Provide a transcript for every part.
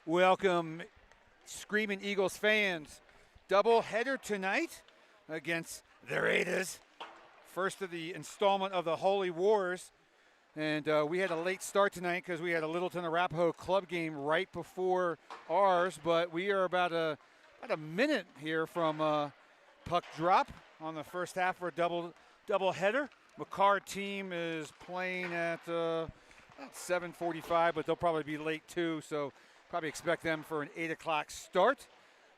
Welcome, Screaming Eagles fans. Double header tonight against the Raiders. First of the installment of the Holy Wars. And we had a late start tonight because we had a Littleton Arapahoe club game right before ours. But we are about a minute here from puck drop on the first half for a double header. McCarr team is playing at 7:45, but they'll probably be late too. So probably expect them for an 8 o'clock start.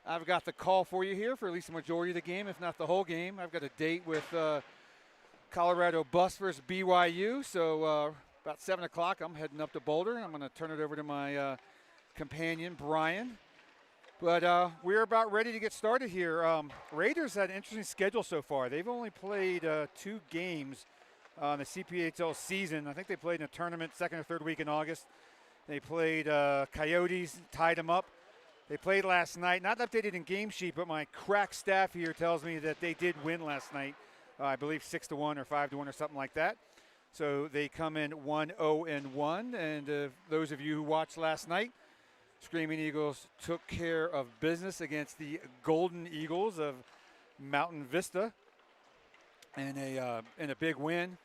I've got the call for you here for at least the majority of the game, if not the whole game. I've got a date with Colorado Bus versus BYU. So about 7 o'clock, I'm heading up to Boulder. I'm going to turn it over to my companion, Brian. But we're about ready to get started here. Raiders had an interesting schedule so far. They've only played 2 games on the CPHL season. I think they played in a tournament second or third week in August. They played Coyotes, tied them up. They played last night. Not updated in game sheet, but my crack staff here tells me that they did win last night. I believe 6-1 or 5-1 or something like that. So they come in 1-0-1. And those of you who watched last night, Screaming Eagles took care of business against the Golden Eagles of Mountain Vista in a big win.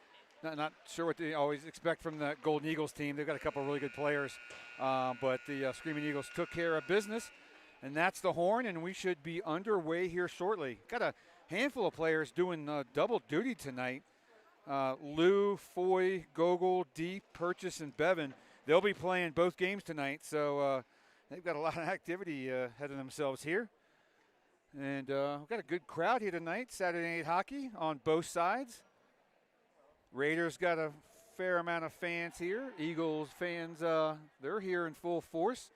Not sure what they always expect from the Golden Eagles team. They've got a couple of really good players, but the Screaming Eagles took care of business, and that's the horn, and we should be underway here shortly. Got a handful of players doing double duty tonight. Lou, Foy, Gogol, Deep, Purchase, and Bevan. They'll be playing both games tonight, so they've got a lot of activity ahead of themselves here. And we've got a good crowd here tonight, Saturday Night Hockey on both sides. Raiders got a fair amount of fans here. Eagles fans, they're here in full force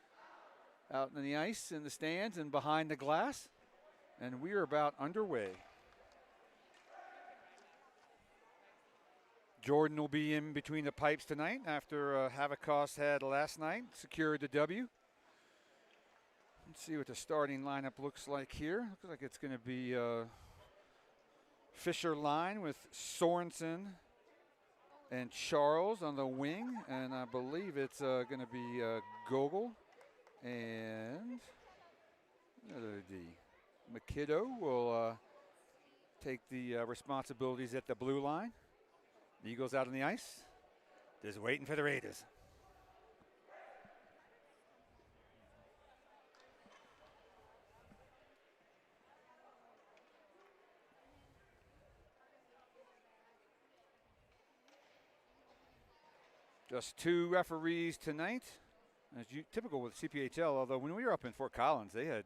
out in the ice, in the stands, and behind the glass. And we are about underway. Jordan will be in between the pipes tonight after Havakos had last night, secured the W. Let's see what the starting lineup looks like here. Looks like it's going to be Fisher line with Sorensen and Charles on the wing, and I believe it's going to be Gogol and MacKinnon will take the responsibilities at the blue line. The Eagles out on the ice, just waiting for the Raiders. Just 2 referees tonight, as typical with CPHL, although when we were up in Fort Collins, they had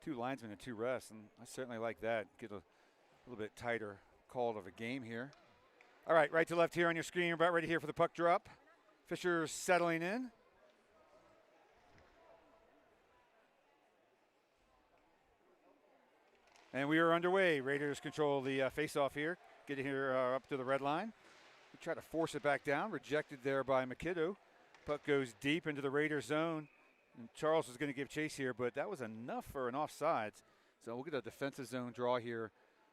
2 linesmen and 2 refs, and I certainly like that. Get a little bit tighter call of a game here. All right, right to left here on your screen. You're about ready here for the puck drop. Fisher's settling in. And we are underway. Raiders control the face-off here. Get it here up to the red line. We try to force it back down. Rejected there by MacKinnon. Puck goes deep into the Raiders zone. And Charles is going to give chase here, but that was enough for an offsides. So we'll get a defensive zone draw here.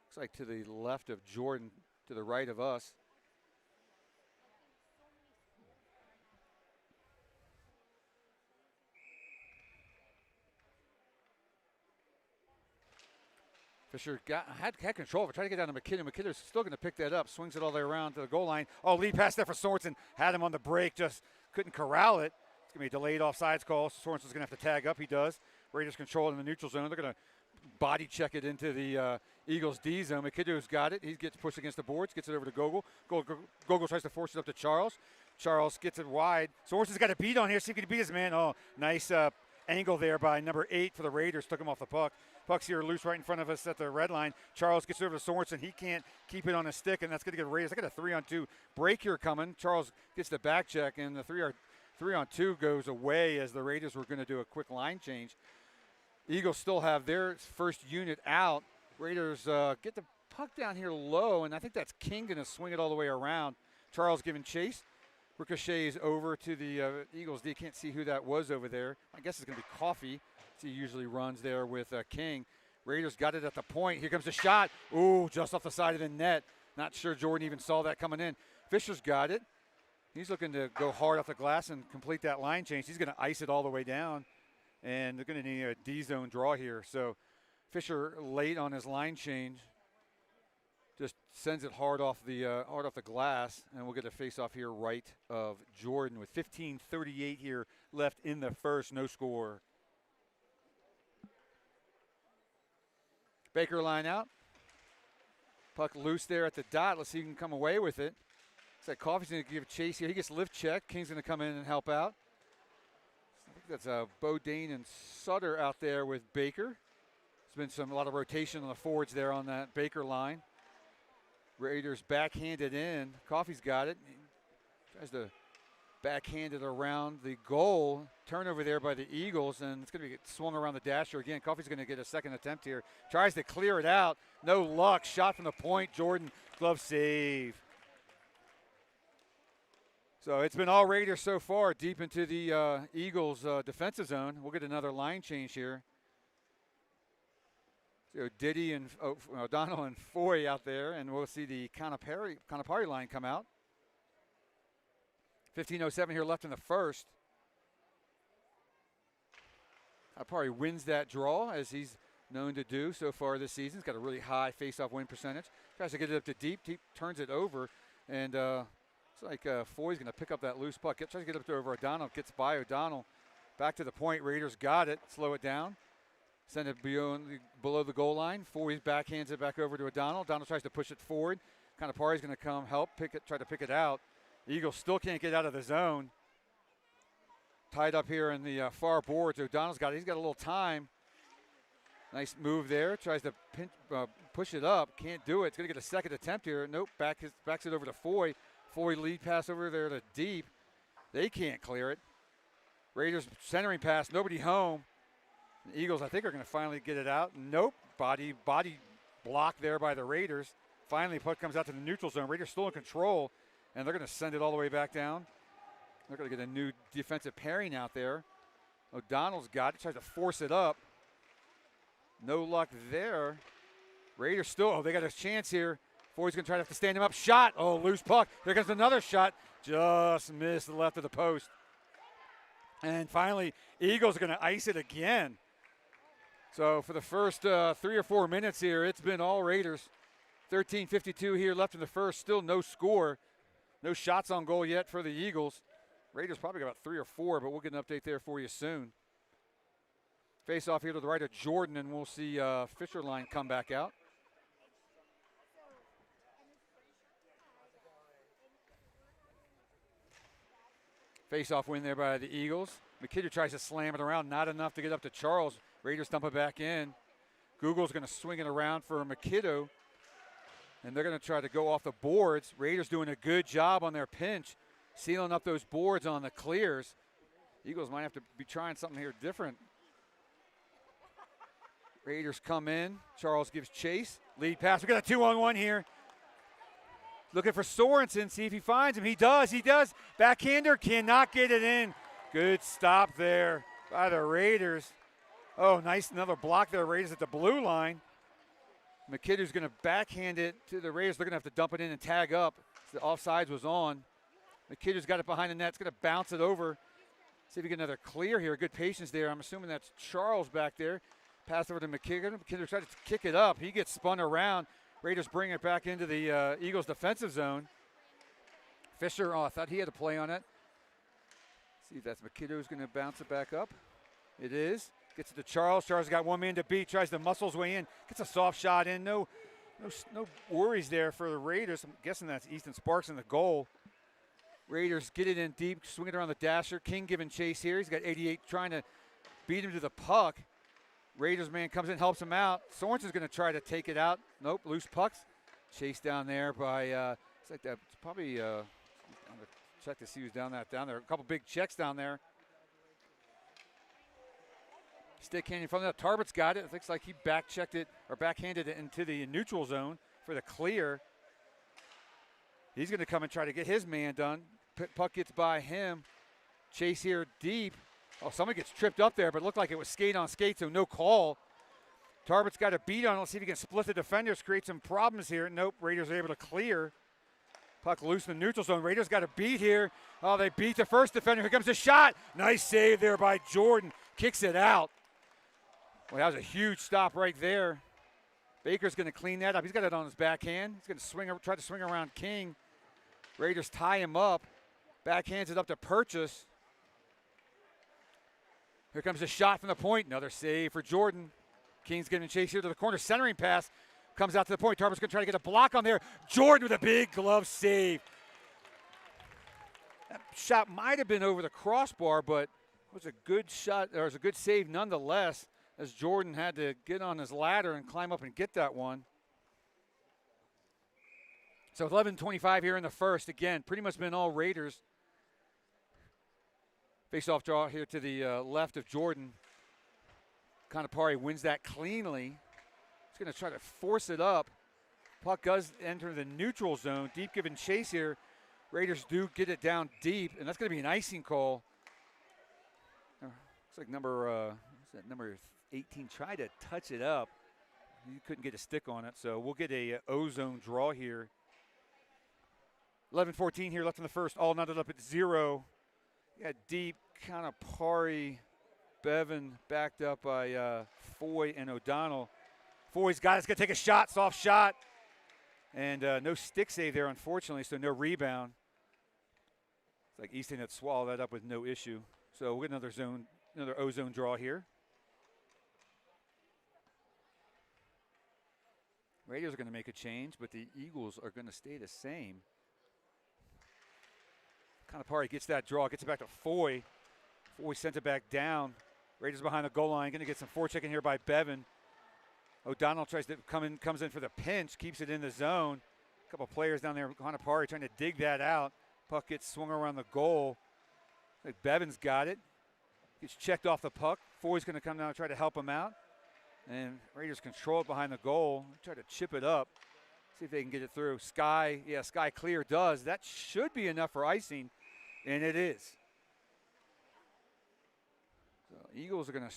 Looks like to the left of Jordan, to the right of us. Fisher had control of it. Tried to get down to MacKinnon. MacKinnon's still going to pick that up. Swings it all the way around to the goal line. Oh, lead pass there for Sorensen. Had him on the break. Just couldn't corral it. It's going to be a delayed offsides call. Sorensen's going to have to tag up. He does. Raiders control it in the neutral zone. They're going to body check it into the Eagles D zone. McKinnon's got it. He gets pushed against the boards. Gets it over to Gogol. Gogol tries to force it up to Charles. Charles gets it wide. Sorensen's got a beat on here. See if he can beat his man. Oh, nice angle there by number 8 for the Raiders. Took him off the puck. Puck's here loose right in front of us at the red line. Charles gets over to Sorensen. He can't keep it on his stick, and that's going to get Raiders. I got a 3-on-2 break here coming. Charles gets the back check, and the 3-on-2 goes away as the Raiders were going to do a quick line change. Eagles still have their first unit out. Raiders get the puck down here low, and I think that's King going to swing it all the way around. Charles giving chase. Ricochets over to the Eagles D. Can't see who that was over there. I guess it's going to be Coffey. He usually runs there with King. Raiders got it at the point. Here comes the shot. Ooh, just off the side of the net. Not sure Jordan even saw that coming in. Fisher's got it. He's looking to go hard off the glass and complete that line change. He's going to ice it all the way down. and they're going to need a D-zone draw here. So Fisher late on his line change, just sends it hard off the glass, and we'll get a face-off here right of Jordan with 15:38 here left in the first, no score. Baker line out. Puck loose there at the dot. Let's see if he can come away with it. Looks like Coffey's going to give a chase here. He gets lift check. King's going to come in and help out. I think that's Bodine and Sutter out there with Baker. There's been a lot of rotation on the forwards there on that Baker line. Raiders backhanded in. Coffey's got it. He tries to backhand it around the goal. Turnover there by the Eagles, and it's going to be swung around the dasher again. Coffey's going to get a second attempt here. Tries to clear it out. No luck. Shot from the point. Jordan, glove save. So it's been all Raiders so far, deep into the Eagles' defensive zone. We'll get another line change here. So Diddy and O'Donnell and Foy out there, and we'll see the Conapari line come out. 15:07 here left in the first. Conapari wins that draw, as he's known to do so far this season. He's got a really high face-off win percentage. Tries to get it up to deep. Deep turns it over, and it's like Foy's going to pick up that loose puck. Tries to get up to over O'Donnell. Gets by O'Donnell. Back to the point. Raiders got it. Slow it down. Send it below the goal line. Foy backhands it back over to O'Donnell. O'Donnell tries to push it forward. Conapari's going to come help try to pick it out. The Eagles still can't get out of the zone. Tied up here in the far boards. O'Donnell's got it. He's got a little time. Nice move there. Tries to push it up. Can't do it. It's going to get a second attempt here. Nope. Backs it over to Foy. Foy lead pass over there to deep. They can't clear it. Raiders centering pass. Nobody home. The Eagles, I think, are going to finally get it out. Nope. Body block there by the Raiders. Finally, puck comes out to the neutral zone. Raiders still in control, and they're going to send it all the way back down. They're going to get a new defensive pairing out there. O'Donnell's got it. Tries to force it up. No luck there. Raiders still, they got a chance here. Foy's going to try to have to stand him up. Shot. Oh, loose puck. There comes another shot. Just missed the left of the post. And finally, Eagles are going to ice it again. So for the first 3 or 4 minutes here, it's been all Raiders. 13:52 here left in the first. Still no score. No shots on goal yet for the Eagles. Raiders probably got about 3 or 4, but we'll get an update there for you soon. Face off here to the right of Jordan, and we'll see Fisher line come back out. Face off win there by the Eagles. McKinnon tries to slam it around. Not enough to get up to Charles. Raiders dump it back in. Google's going to swing it around for McKinnon. And they're going to try to go off the boards. Raiders doing a good job on their pinch, sealing up those boards on the clears. Eagles might have to be trying something here different. Raiders come in. Charles gives chase. Lead pass. We got a 2-on-1 here. Looking for Sorensen. See if he finds him. He does. Backhander cannot get it in. Good stop there by the Raiders. Oh, nice. Another block there. Raiders at the blue line. McKinnon's going to backhand it to the Raiders. They're going to have to dump it in and tag up. The offsides was on. McKinnon's got it behind the net. It's going to bounce it over. See if we get another clear here. Good patience there. I'm assuming that's Charles back there. Pass over to McKinnon. McKinnon tries to kick it up. He gets spun around. Raiders bring it back into the Eagles defensive zone. Fisher, I thought he had a play on it. See if that's McKinnon who's going to bounce it back up. It is. Gets it to Charles. Charles got one man to beat. Tries to muscle his way in. Gets a soft shot in. No worries there for the Raiders. I'm guessing that's Easton Sparks in the goal. Raiders get it in deep. Swing it around the dasher. King giving chase here. He's got 88 trying to beat him to the puck. Raiders man comes in, helps him out. Sorensen's going to try to take it out. Nope, loose pucks. Chased down there by, it's like that. It's probably, I'm going to check to see who's down there. A couple big checks down there. Stick handing from that. Tarbutt's got it. It looks like he back-checked it or backhanded it into the neutral zone for the clear. He's going to come and try to get his man done. Puck gets by him. Chase here deep. Oh, somebody gets tripped up there, but it looked like it was skate on skate, so no call. Tarbutt's got a beat on it. Let's see if he can split the defenders, create some problems here. Nope, Raiders are able to clear. Puck loose in the neutral zone. Raiders got a beat here. Oh, they beat the first defender. Here comes the shot. Nice save there by Jordan. Kicks it out. Well, that was a huge stop right there. Baker's going to clean that up. He's got it on his backhand. He's going to try to swing around King. Raiders tie him up. Backhands it up to Purchase. Here comes a shot from the point. Another save for Jordan. King's getting chased here to the corner. Centering pass. Comes out to the point. Tarver's going to try to get a block on there. Jordan with a big glove save. That shot might have been over the crossbar, but it was a good shot, or it was a good save nonetheless, as Jordan had to get on his ladder and climb up and get that one. So 11:25 here in the first. Again, pretty much been all Raiders. Face-off draw here to the left of Jordan. Kanapari wins that cleanly. He's going to try to force it up. Puck does enter the neutral zone. Deep give and chase here. Raiders do get it down deep, and that's going to be an icing call. Looks like number 18 tried to touch it up. He couldn't get a stick on it, so we'll get a O-zone draw here. 11:14 here left in the first, all knotted up at 0. Yeah, deep, Kanapari, Bevan backed up by Foy and O'Donnell. Foy's got it. It's going to take a shot, soft shot. And no stick save there, unfortunately, so no rebound. It's like Easton had swallowed that up with no issue. So we'll get another O-zone draw here. Raiders are going to make a change, but the Eagles are going to stay the same. Kanapari gets that draw, gets it back to Foy. Foy sent it back down. Raiders behind the goal line, going to get some forechecking here by Bevan. O'Donnell tries to comes in for the pinch, keeps it in the zone. A couple players down there, Kanapari trying to dig that out. Puck gets swung around the goal. Like Bevan's got it. Gets checked off the puck. Foy's going to come down and try to help him out. And Raiders control it behind the goal. Try to chip it up. See if they can get it through. Sky clear does. That should be enough for icing, and it is. So Eagles are going to,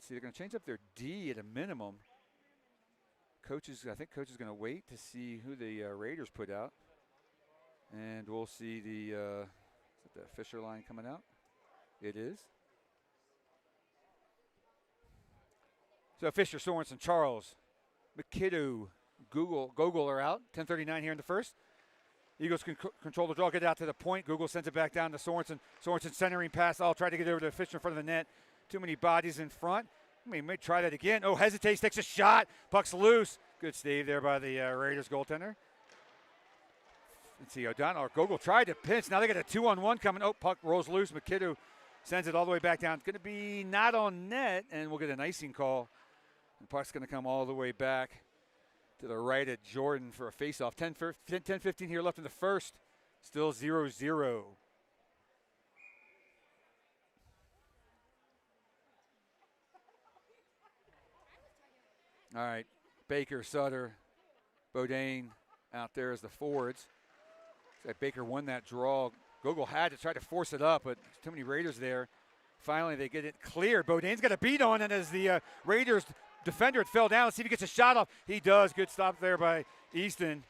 they're going to change up their D at a minimum. I think coach is going to wait to see who the Raiders put out. And we'll see is it the Fisher line coming out? It is. So Fisher, Sorensen, Charles, McKinnon, Gogol are out. 10:39 here in the first. Eagles can control the draw, get it out to the point. Google sends it back down to Sorensen. Sorensen centering pass. I'll try to get over to Fisher in front of the net. Too many bodies in front. He may try that again. Oh, hesitates, takes a shot. Puck's loose. Good save there by the Raiders goaltender. Let's see, O'Donnell. Gogol tried to pinch. Now they got a 2-on-1 coming. Oh, puck rolls loose. McKinnon sends it all the way back down. It's going to be not on net, and we'll get an icing call. And puck's going to come all the way back to the right at Jordan for a faceoff. 10-15 here left in the first. Still 0-0. All right, Baker, Sutter, Bodine out there as the forwards. Looks like Baker won that draw. Gogol had to try to force it up, but too many Raiders there. Finally, they get it cleared. Bodine's got a beat on, and as the Raiders defender, it fell down. Let's see if he gets a shot off. He does. Good stop there by Easton.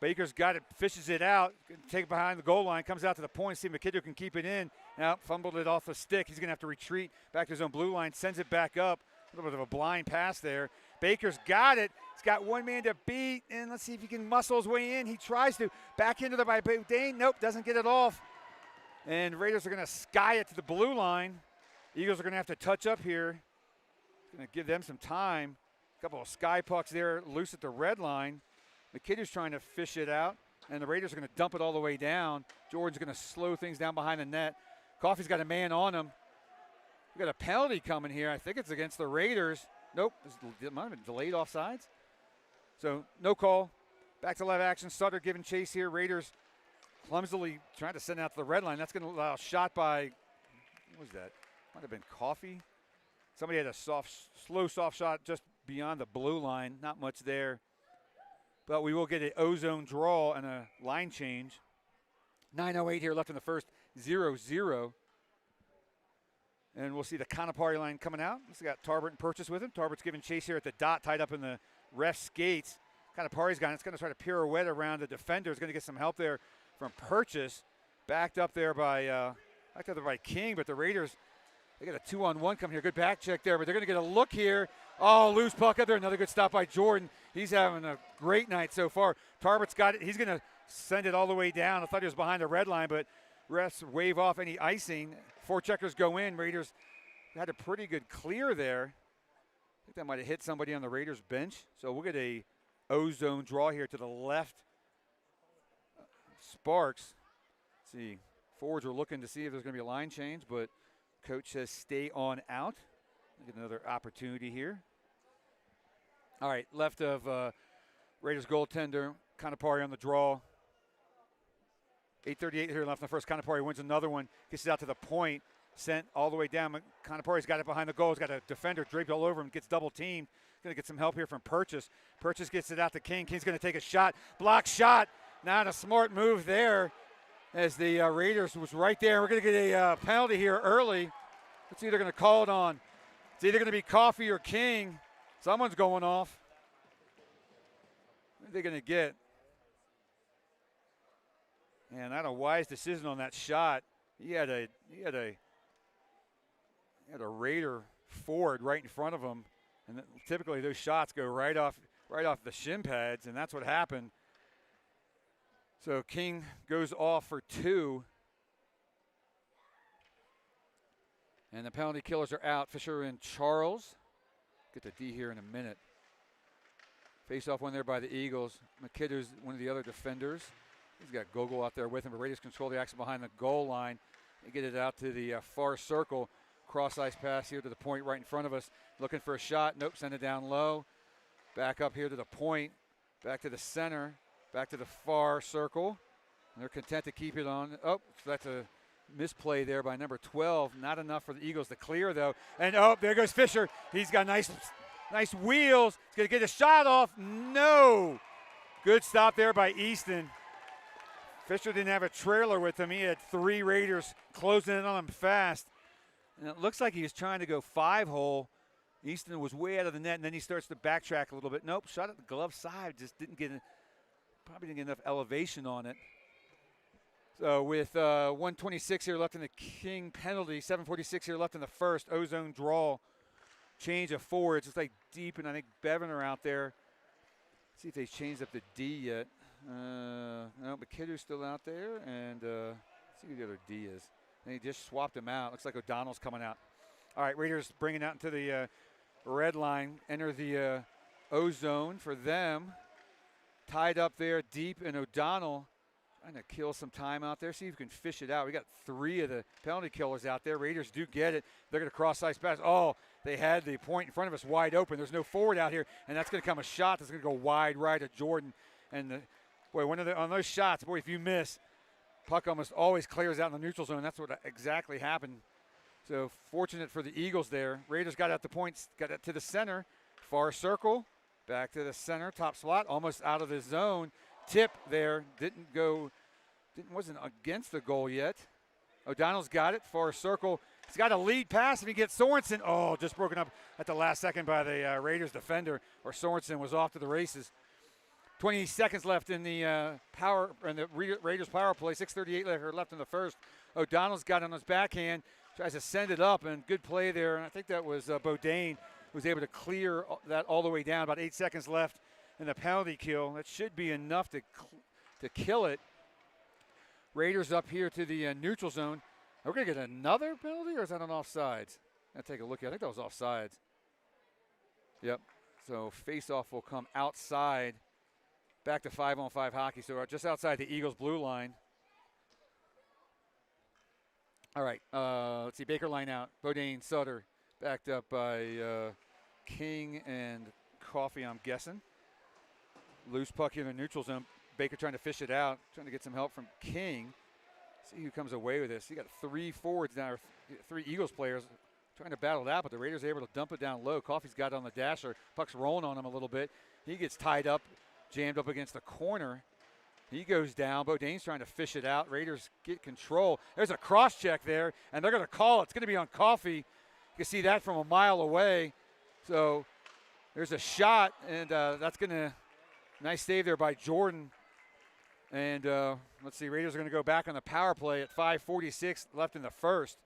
Baker's got it, fishes it out, take it behind the goal line, comes out to the point. See if McKinnon can keep it in. Now fumbled it off the stick. He's going to have to retreat back to his own blue line, sends it back up. A little bit of a blind pass there. Baker's got it. He's got one man to beat, and let's see if he can muscle his way in. He tries to. Back into the by Bodine. Nope, doesn't get it off. And Raiders are going to sky it to the blue line. Eagles are going to have to touch up here. Going to give them some time. A couple of sky pucks there loose at the red line. McKinnon's trying to fish it out, and the Raiders are going to dump it all the way down. Jordan's going to slow things down behind the net. Coffey's got a man on him. We got a penalty coming here. I think it's against the Raiders. Nope, it might have been delayed offsides. So no call. Back to live action. Sutter giving chase here. Raiders clumsily trying to send it out to the red line. That's going to allow a shot by, what was that? Might have been Coffey. Somebody had a slow soft shot just beyond the blue line. Not much there. But we will get an O-zone draw and a line change. 9:08 here left in the first, 0-0. And we'll see the Kanapari line coming out. This got Tarbert and Purchase with him. Tarbert's giving chase here at the dot, tied up in the ref's skates. kind of party's gone. It's going to try to pirouette around the defender. It's going to get some help there from Purchase. Backed up there by King, but the Raiders, they got a 2-on-1 coming here. Good back check there, but they're going to get a look here. Oh, loose puck up there. Another good stop by Jordan. He's having a great night so far. Tarbott's got it. He's going to send it all the way down. I thought he was behind the red line, but refs wave off any icing. 4 checkers go in. Raiders had a pretty good clear there. I think that might have hit somebody on the Raiders bench. So we'll get a O-zone draw here to the left. Sparks. Let's see, forwards are looking to see if there's going to be a line change, but coach says stay on out. Get another opportunity here. All right, left of Raiders goaltender, Conapari on the draw. 8:38 here left in the first. Conapari wins another one, gets it out to the point, sent all the way down. Conapari's got it behind the goal. He's got a defender draped all over him, gets double teamed. Going to get some help here from Purchase. Purchase gets it out to King. King's going to take a shot. Block shot. Not a smart move there as the Raiders was right there. We're going to get a penalty here early. It's either going to call it on. It's either going to be Coffey or King. Someone's going off. What are they going to get? And not a wise decision on that shot. He had a Raider forward right in front of him, and typically those shots go right off the shin pads, and that's what happened. So King goes off for 2. And the penalty killers are out. Fisher and Charles. Get the D here in a minute. Face-off one there by the Eagles. McKinnon's one of the other defenders. He's got Gogol out there with him, but Raiders control the action behind the goal line. They get it out to the far circle. Cross-ice pass here to the point right in front of us. Looking for a shot. Nope, send it down low. Back up here to the point. Back to the center. Back to the far circle. And they're content to keep it on. Oh, so that's a misplay there by number 12. Not enough for the Eagles to clear, though. And, oh, there goes Fisher. He's got nice wheels. He's going to get a shot off. No. Good stop there by Easton. Fisher didn't have a trailer with him. He had 3 Raiders closing in on him fast. And it looks like he was trying to go 5-hole. Easton was way out of the net, and then he starts to backtrack a little bit. Nope, shot at the glove side. Just probably didn't get enough elevation on it. So with 1:26 here left in the King penalty, 7:46 here left in the first, O-zone draw, change of forwards. It's like Deep and I think Bevan are out there. Let's see if they changed up the D yet. No, McKinnon's still out there, and let's see who the other D is. And he just swapped him out. Looks like O'Donnell's coming out. All right, Raiders bringing out into the red line, enter the O-zone for them. Tied up there, Deep and O'Donnell. Trying to kill some time out there. See if you can fish it out. We got 3 of the penalty killers out there. Raiders do get it. They're going to cross-ice pass. Oh, they had the point in front of us wide open. There's no forward out here, and that's going to come a shot that's going to go wide right at Jordan. And on those shots, boy, if you miss, puck almost always clears out in the neutral zone. That's what exactly happened. So fortunate for the Eagles there. Raiders got out the points, got it to the center, far circle, back to the center, top slot, almost out of the zone. Tip there, wasn't against the goal yet. O'Donnell's got it, far circle. He's got a lead pass, and he gets Sorensen. Oh, just broken up at the last second by the Raiders defender, or Sorensen was off to the races. 20 seconds left in the Raiders power play. 6:38 left in the first. O'Donnell's got it on his backhand, tries to send it up, and good play there. And I think that was Bodine who was able to clear that all the way down. About 8 seconds left in the penalty kill. That should be enough to kill it. Raiders up here to the neutral zone. Are we going to get another penalty, or is that on offsides? I'll take a look at it. I think that was offsides. Yep. So face-off will come outside. Back to 5-on-5 hockey. So just outside the Eagles' blue line. All right. Let's see. Baker line out. Bodine, Sutter. Backed up by King and Coffey, I'm guessing. Loose puck here in the neutral zone. Baker trying to fish it out, trying to get some help from King. See who comes away with this. You got 3 forwards now, 3 Eagles players trying to battle it out, but the Raiders are able to dump it down low. Coffey's got it on the dasher. Puck's rolling on him a little bit. He gets tied up, jammed up against the corner. He goes down. Bodine's trying to fish it out. Raiders get control. There's a cross check there, and they're going to call it. It's going to be on Coffey. You can see that from a mile away. So there's a shot, and that's going to Nice save there by Jordan. And let's see, Raiders are going to go back on the power play at 5:46 left in the first.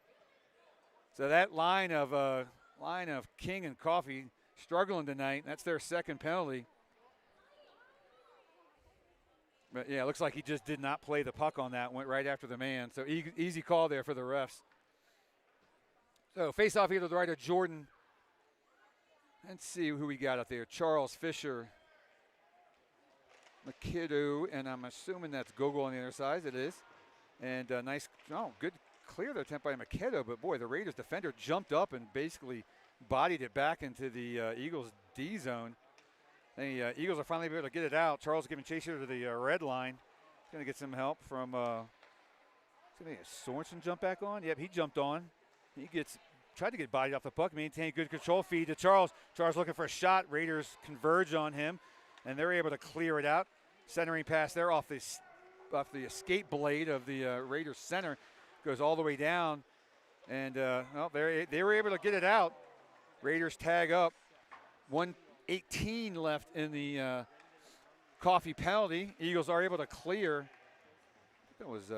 So that line of King and Coffee struggling tonight. That's their second penalty. But yeah, it looks like he just did not play the puck on that. Went right after the man. So easy call there for the refs. So face off here to the right of Jordan. Let's see who we got out there. Charles, Fisher, MacKinnon, and I'm assuming that's Gogol on the other side. It is. And good clear there attempt by MacKinnon. But boy, the Raiders defender jumped up and basically bodied it back into the Eagles D zone. The Eagles are finally able to get it out. Charles giving chase here to the red line. He's going to get some help from Sorensen jump back on. Yep, he jumped on. He tried to get bodied off the puck, maintain good control, feed to Charles. Charles looking for a shot. Raiders converge on him, and they're able to clear it out. Centering pass there off the escape blade of the Raiders center. Goes all the way down, and they were able to get it out. Raiders tag up. 1:18 left in the Coffee penalty. Eagles are able to clear. That was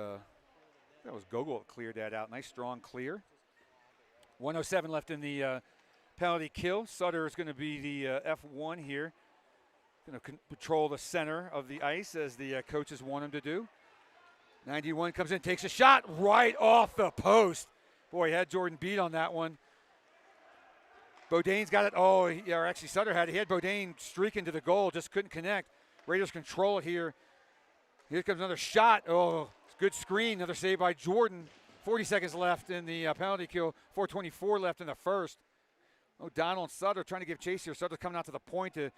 Gogol that cleared that out. Nice strong clear. 1:07 left in the penalty kill. Sutter is going to be the F1 here. Going to patrol the center of the ice as the coaches want him to do. 91 comes in, takes a shot right off the post. Boy, he had Jordan beat on that one. Beaudain's got it. Sutter had it. He had Beaudain streaking to the goal, just couldn't connect. Raiders control it here. Here comes another shot. Oh, good screen. Another save by Jordan. 40 seconds left in the penalty kill. 4:24 left in the first. O'Donnell and Sutter trying to give chase here. Sutter coming out to the point to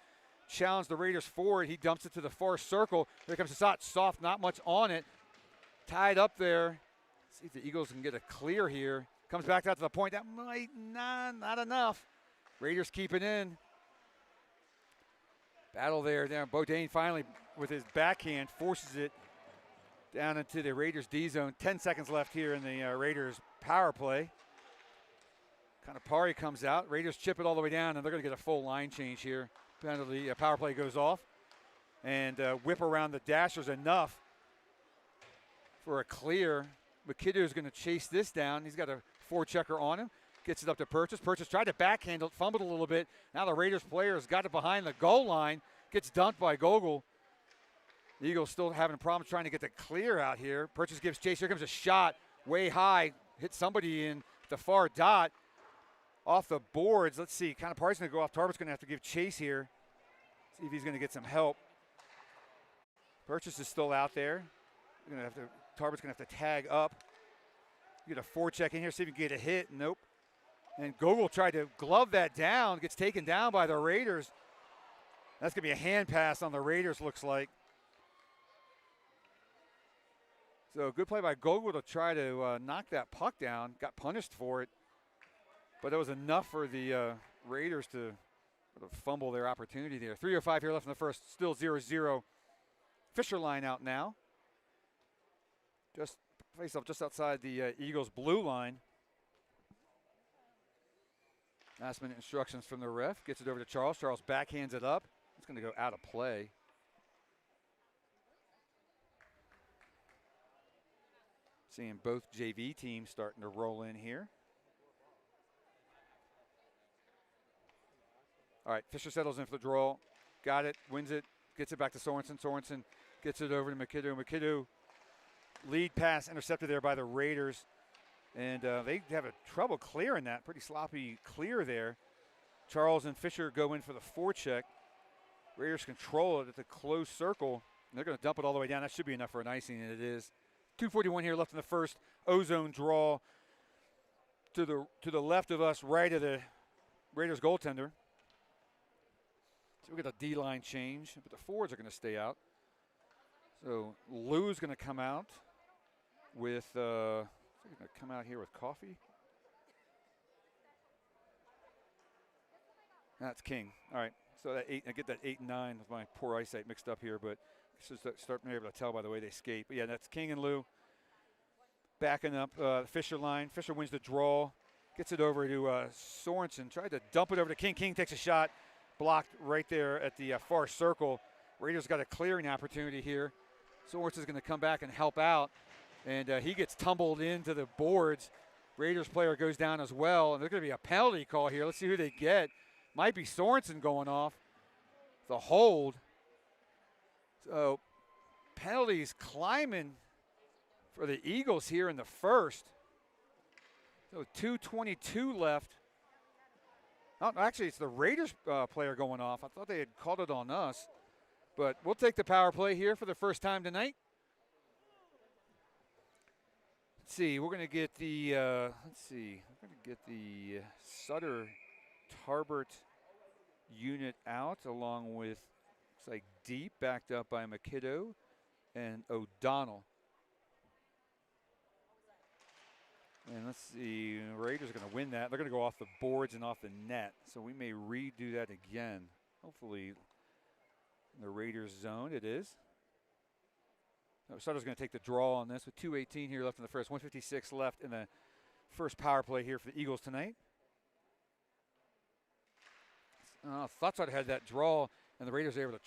challenge the Raiders forward. He dumps it to the far circle. Here comes the shot. Soft, not much on it. Tied up there. See if the Eagles can get a clear here. Comes back out to the point. That might not enough. Raiders keep it in. Battle there. Beaudain finally, with his backhand, forces it down into the Raiders D zone. 10 seconds left here in the Raiders power play. Kanapari comes out. Raiders chip it all the way down, and they're going to get a full line change here. Penalty, power play goes off. And whip around the dashers enough for a clear. MacKinnon is going to chase this down. He's got a forechecker on him. Gets it up to Purchase. Purchase tried to backhand it, fumbled a little bit. Now the Raiders players got it behind the goal line. Gets dunked by Gogol. The Eagles still having problems trying to get the clear out here. Purchase gives chase. Here comes a shot way high. Hits somebody in the far dot. Off the boards. Let's see. Kanapari's going to go off. Tarver's going to have to give chase here. See if he's going to get some help. Purchase is still out there. Tarver's going to have to tag up. Get a forecheck in here. See if he can get a hit. Nope. And Gogol tried to glove that down. Gets taken down by the Raiders. That's going to be a hand pass on the Raiders, looks like. So good play by Gogol to try to knock that puck down. Got punished for it. But that was enough for the Raiders to sort of fumble their opportunity there. 3:05 here left in the first. Still 0-0. Fisher line out now. Just face off just outside the Eagles' blue line. Last minute instructions from the ref. Gets it over to Charles. Charles backhands it up. It's going to go out of play. Seeing both JV teams starting to roll in here. All right, Fisher settles in for the draw. Got it, wins it, gets it back to Sorensen. Sorensen gets it over to MacKinnon. MacKinnon lead pass intercepted there by the Raiders. And they have a trouble clearing that. Pretty sloppy clear there. Charles and Fisher go in for the forecheck. Raiders control it at the closed circle. And they're going to dump it all the way down. That should be enough for an icing, and it is. 2:41 here left in the first. Ozone draw to the left of us, right of the Raiders goaltender. So we got a D-line change, but the forwards are going to stay out. So Lou's going to come out with here with Coffee. That's King. All right. So that 8, I get that 8 and 9 with my poor eyesight mixed up here, but just start being able to tell by the way they skate. But yeah, that's King and Lou backing up Fisher line. Fisher wins the draw, gets it over to Sorensen. Tried to dump it over to King. King takes a shot, blocked right there at the far circle. Raiders got a clearing opportunity here. Sorensen's going to come back and help out, and he gets tumbled into the boards. Raiders player goes down as well, and there's going to be a penalty call here. Let's see who they get. Might be Sorensen going off. The hold. So penalties climbing for the Eagles here in the first. So 2:22 left. Oh, actually, it's the Raiders player going off. I thought they had called it on us. But we'll take the power play here for the first time tonight. Let's see, we're going to get the, Sutter Tarbert unit out along with, looks like Deep, backed up by MacKinnon and O'Donnell. And let's see, Raiders are going to win that. They're going to go off the boards and off the net. So we may redo that again. Hopefully the Raiders zone, it is. Sutter's going to take the draw on this with 2:18 here left in the first. 1:56 left in the first power play here for the Eagles tonight. Thought Sutter had that draw, and the Raiders are able to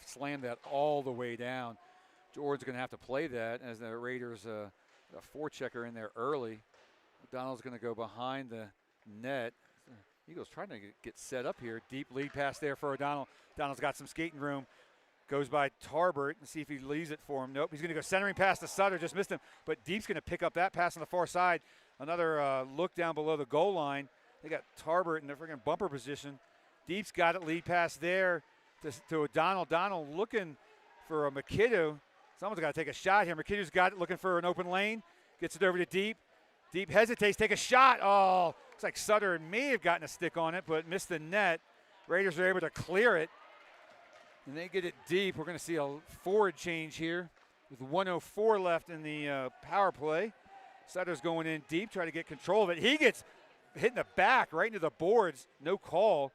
slam that all the way down. Jordan's going to have to play that as the Raiders a forechecker in there early. O'Donnell's going to go behind the net. Eagles trying to get set up here. Deep lead pass there for O'Donnell. O'Donnell's got some skating room. Goes by Tarbert and see if he leaves it for him. Nope, he's going to go centering pass to Sutter. Just missed him. But Deep's going to pick up that pass on the far side. Another look down below the goal line. They got Tarbert in the freaking bumper position. Deep's got it. Lead pass there to O'Donnell. O'Donnell looking for a MacKinnon. Someone's got to take a shot here. McKinnon's got it, looking for an open lane. Gets it over to Deep. Deep hesitates, take a shot. Oh, looks like Sutter may have gotten a stick on it, but missed the net. Raiders are able to clear it. And they get it deep. We're going to see a forward change here with 1:04 left in the power play. Sutter's going in deep, trying to get control of it. He gets hit in the back, right into the boards. No call.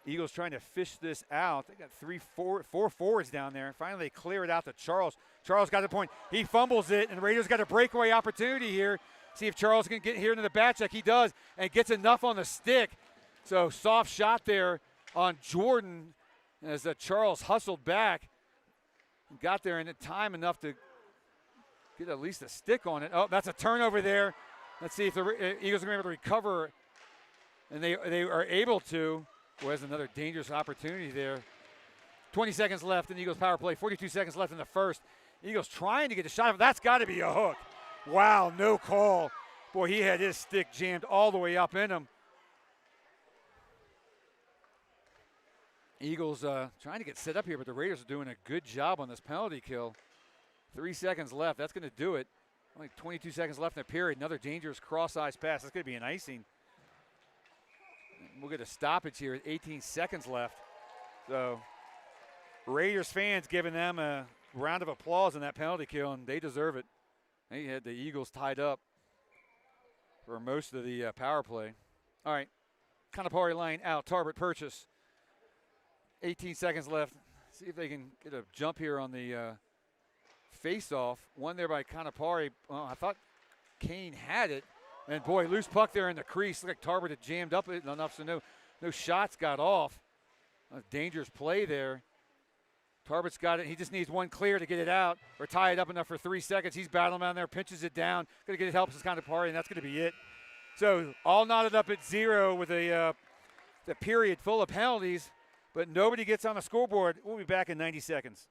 Eagles trying to fish this out. They got four forwards down there. Finally, they clear it out to Charles. Charles got the point. He fumbles it, and the Raiders got a breakaway opportunity here. See if Charles can get here into the back check. He does, and gets enough on the stick. So soft shot there on Jordan as Charles hustled back and got there in time enough to get at least a stick on it. Oh, that's a turnover there. Let's see if the Eagles are going to be able to recover, and they are able to. Boy, that's another dangerous opportunity there. 20 seconds left in the Eagles power play. 42 seconds left in the first. Eagles trying to get a shot. That's got to be a hook. Wow, no call. Boy, he had his stick jammed all the way up in him. Eagles trying to get set up here, but the Raiders are doing a good job on this penalty kill. 3 seconds left. That's going to do it. Only 22 seconds left in the period. Another dangerous cross-ice pass. That's going to be an icing. We'll get a stoppage here with 18 seconds left. So Raiders fans giving them a round of applause in that penalty kill, and they deserve it. They had the Eagles tied up for most of the power play. All right, Kanapari line out. Tarbert purchase. 18 seconds left. See if they can get a jump here on the face-off. One there by Kanapari. Well, I thought Kane had it. And, boy, loose puck there in the crease. Looked like Tarbert had jammed up it enough so no shots got off. A dangerous play there. Tarbert's got it. He just needs one clear to get it out or tie it up enough for 3 seconds. He's battling down there, pinches it down. Going to get it help his Kanapari, and that's going to be it. So all knotted up at 0 with the period full of penalties, but nobody gets on the scoreboard. We'll be back in 90 seconds.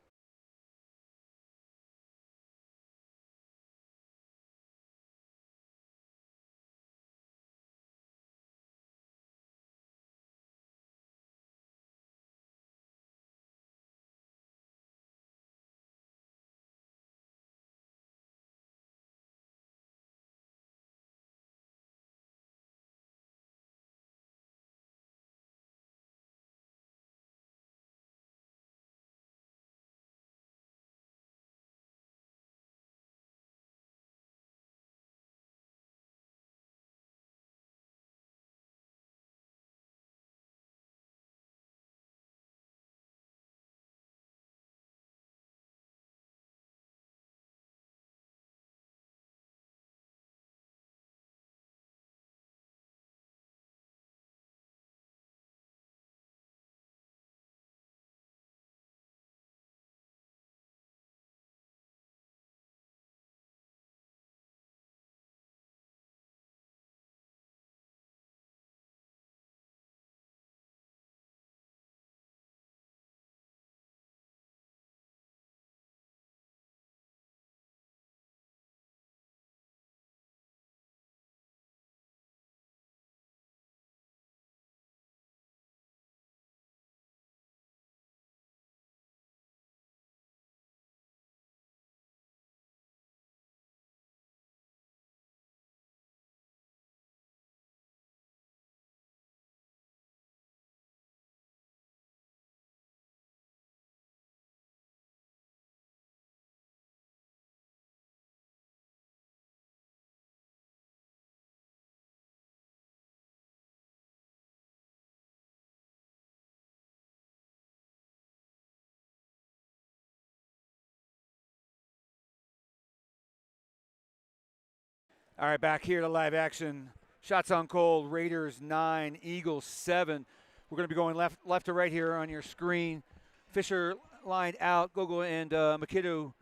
All right, back here to live action. Shots on goal, Raiders 9, Eagles 7. We're going to be going left to right here on your screen. Fisher lined out, Gogo and MacKinnon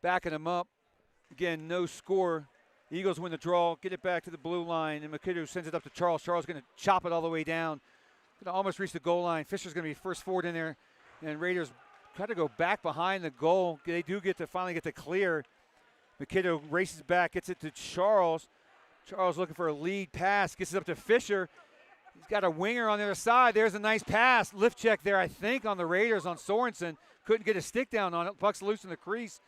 backing him up. Again, no score. The Eagles win the draw, get it back to the blue line, and MacKinnon sends it up to Charles. Charles going to chop it all the way down. Going to almost reach the goal line. Fisher's going to be first forward in there, and Raiders try to go back behind the goal. They do finally get to clear. MacKinnon races back, gets it to Charles. Charles looking for a lead pass, gets it up to Fisher. He's got a winger on the other side. There's a nice pass. Lift check there, I think, on the Raiders on Sorensen. Couldn't get a stick down on it. Puck's loose in the crease.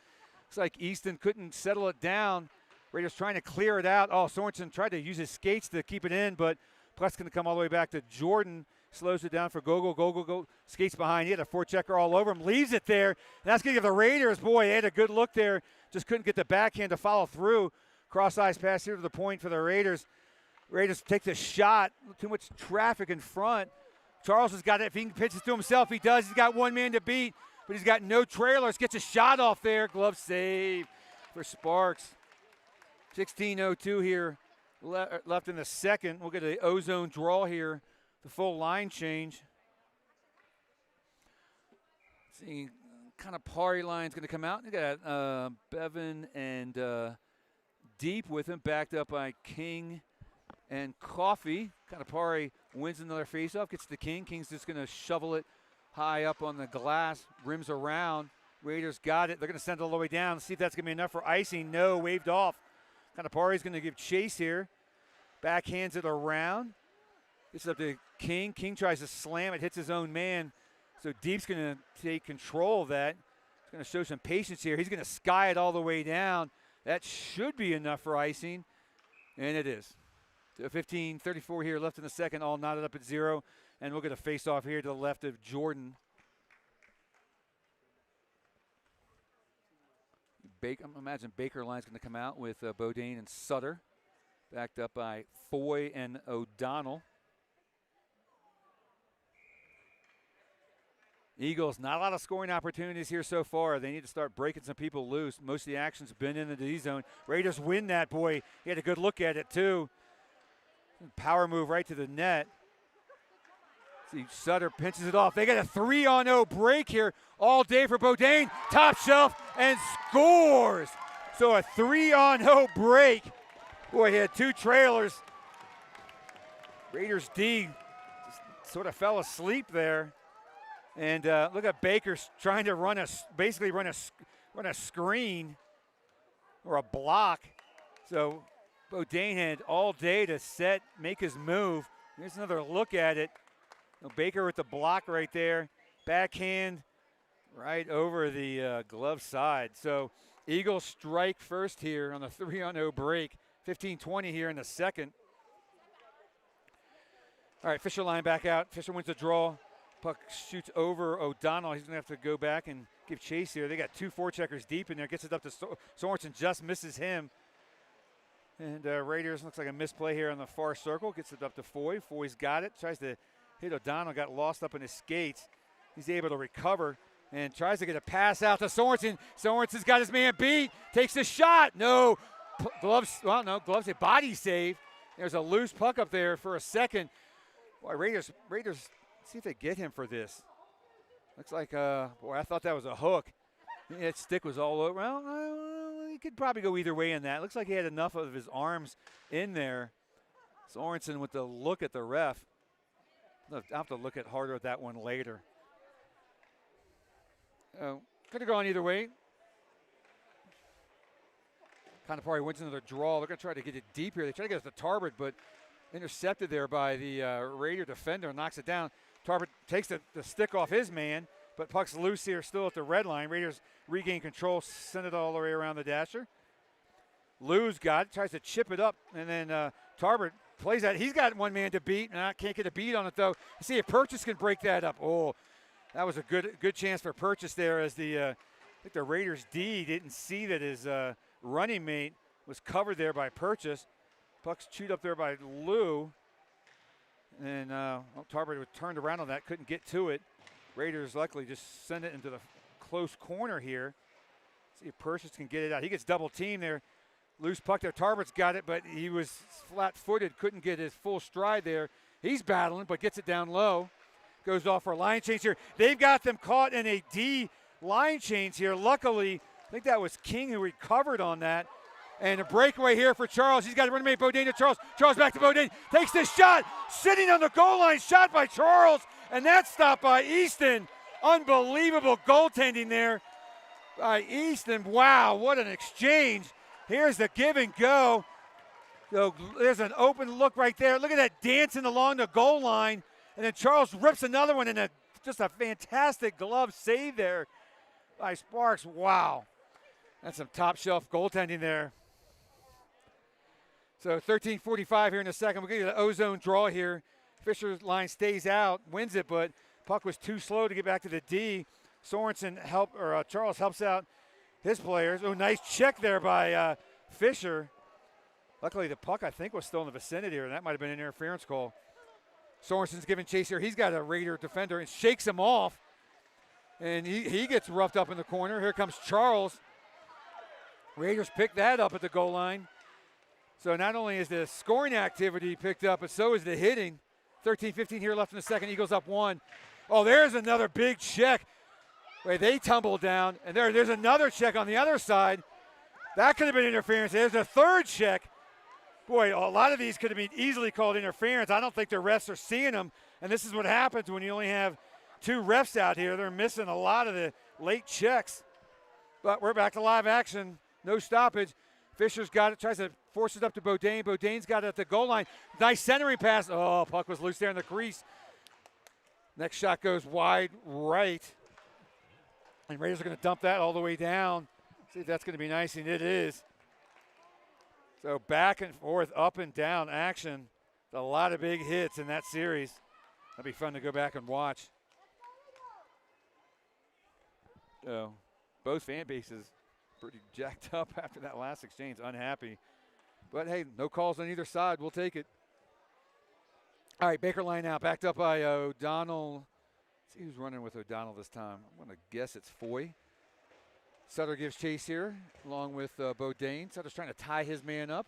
Looks like Easton couldn't settle it down. Raiders trying to clear it out. Oh, Sorensen tried to use his skates to keep it in, but puck's going to come all the way back to Jordan. Slows it down for Gogo. Gogo skates behind. He had a forechecker all over him. Leaves it there. And that's going to give the Raiders, boy, they had a good look there. Just couldn't get the backhand to follow through. Cross-ice pass here to the point for the Raiders. Raiders take the shot. Too much traffic in front. Charles has got it. If he can pitch it to himself, he does. He's got one man to beat, but he's got no trailers. Gets a shot off there. Glove save for Sparks. 16:02 here left in the second. We'll get an ozone draw here. The full line change. See, kind of party line's going to come out. You got Bevan and Deep with him, backed up by King and Coffee. Kind of party wins another faceoff, gets to King. King's just going to shovel it high up on the glass, rims around. Raiders got it. They're going to send it all the way down. Let's see if that's going to be enough for icing. No, waved off. Kind of party's going to give chase here. Backhands it around. Gets up to King. King tries to slam it, hits his own man. So Deep's going to take control of that. He's going to show some patience here. He's going to sky it all the way down. That should be enough for icing, and it is. 15:34 here left in the second, all knotted up at 0. And we'll get a face-off here to the left of Jordan. I imagine Baker line's going to come out with Bodine and Sutter, backed up by Foy and O'Donnell. Eagles, not a lot of scoring opportunities here so far. They need to start breaking some people loose. Most of the action's been in the D zone. Raiders win that, boy. He had a good look at it, too. Power move right to the net. See, Sutter pinches it off. They got a 3-on-0 break here all day for Bodine. Top shelf and scores. So a 3-on-0 break. Boy, he had 2 trailers. Raiders D just sort of fell asleep there. And look at Baker trying to basically run a screen or a block. So Bodine had all day to make his move. Here's another look at it. Baker with the block right there. Backhand right over the glove side. So Eagles strike first here on the 3-on-0 break. 15:20 here in the second. All right, Fisher line back out. Fisher wins the draw. Puck shoots over O'Donnell. He's going to have to go back and give chase here. They got 2 forecheckers deep in there. Gets it up to Sorensen, just misses him. And Raiders, looks like a misplay here on the far circle. Gets it up to Foy. Foy's got it. Tries to hit O'Donnell. Got lost up in his skates. He's able to recover and tries to get a pass out to Sorensen. Sorensen's got his man beat. Takes the shot. No. Gloves. Well, no. Gloves. A body save. There's a loose puck up there for a second. Boy, Raiders. See if they get him for this. Looks like, boy, I thought that was a hook. That stick was all over. Well, he could probably go either way in that. Looks like he had enough of his arms in there. Sorensen with the look at the ref. I'll have to look harder at that one later. Could have gone either way. Conapari wins another draw. They're going to try to get it deep here. They try to get it to Tarbert, but intercepted there by the Raider defender, knocks it down. Tarbert takes the stick off his man, but puck's loose here still at the red line. Raiders regain control, send it all the way around the dasher. Lou's got it, tries to chip it up, and then Tarbert plays that. He's got one man to beat, and I can't get a beat on it, though. See if Purchase can break that up. Oh, that was a good chance for Purchase there, as I think the Raiders D didn't see that his running mate was covered there by Purchase. Puck's chewed up there by Lou. And Tarbert turned around on that, couldn't get to it. Raiders luckily just send it into the close corner here. See if Purchase can get it out. He gets double teamed there. Loose puck there. Tarvert's got it, but he was flat-footed, couldn't get his full stride there. He's battling, but gets it down low. Goes off for a line change here. They've got them caught in a D line change here. Luckily, I think that was King who recovered on that. And a breakaway here for Charles. He's got to run to Bodine to Charles. Charles back to Bodine. Takes the shot. Sitting on the goal line. Shot by Charles. And that's stopped by Easton. Unbelievable goaltending there by Easton. Wow, what an exchange. Here's the give and go. So there's an open look right there. Look at that dancing along the goal line. And then Charles rips another one, and just a fantastic glove save there by Sparks. Wow. That's some top shelf goaltending there. So 13:45 here in the second. We're going to get an ozone draw here. Fisher's line stays out, wins it, but puck was too slow to get back to the D. Charles helps out his players. Oh, nice check there by Fisher. Luckily, the puck, I think, was still in the vicinity here, and that might have been an interference call. Sorensen's giving chase here. He's got a Raider defender and shakes him off, and he gets roughed up in the corner. Here comes Charles. Raiders pick that up at the goal line. So not only is the scoring activity picked up, but so is the hitting. 13:15 here left in the second. Eagles up 1. Oh, there's another big check. Wait, they tumbled down, and there's another check on the other side. That could have been interference. There's a third check. Boy, a lot of these could have been easily called interference. I don't think the refs are seeing them, and this is what happens when you only have 2 refs out here. They're missing a lot of the late checks. But we're back to live action. No stoppage. Fisher's got it, tries to force it up to Bodine. Bodine's got it at the goal line. Nice centering pass. Oh, puck was loose there in the crease. Next shot goes wide right. And Raiders are going to dump that all the way down. See if that's going to be nice, and it is. So back and forth, up and down action. A lot of big hits in that series. That'll be fun to go back and watch. So both fan bases pretty jacked up after that last exchange, unhappy. But hey, no calls on either side. We'll take it. All right, Baker line out, backed up by O'Donnell. Let's see who's running with O'Donnell this time. I'm going to guess it's Foy. Sutter gives chase here, along with Bodine. Sutter's trying to tie his man up.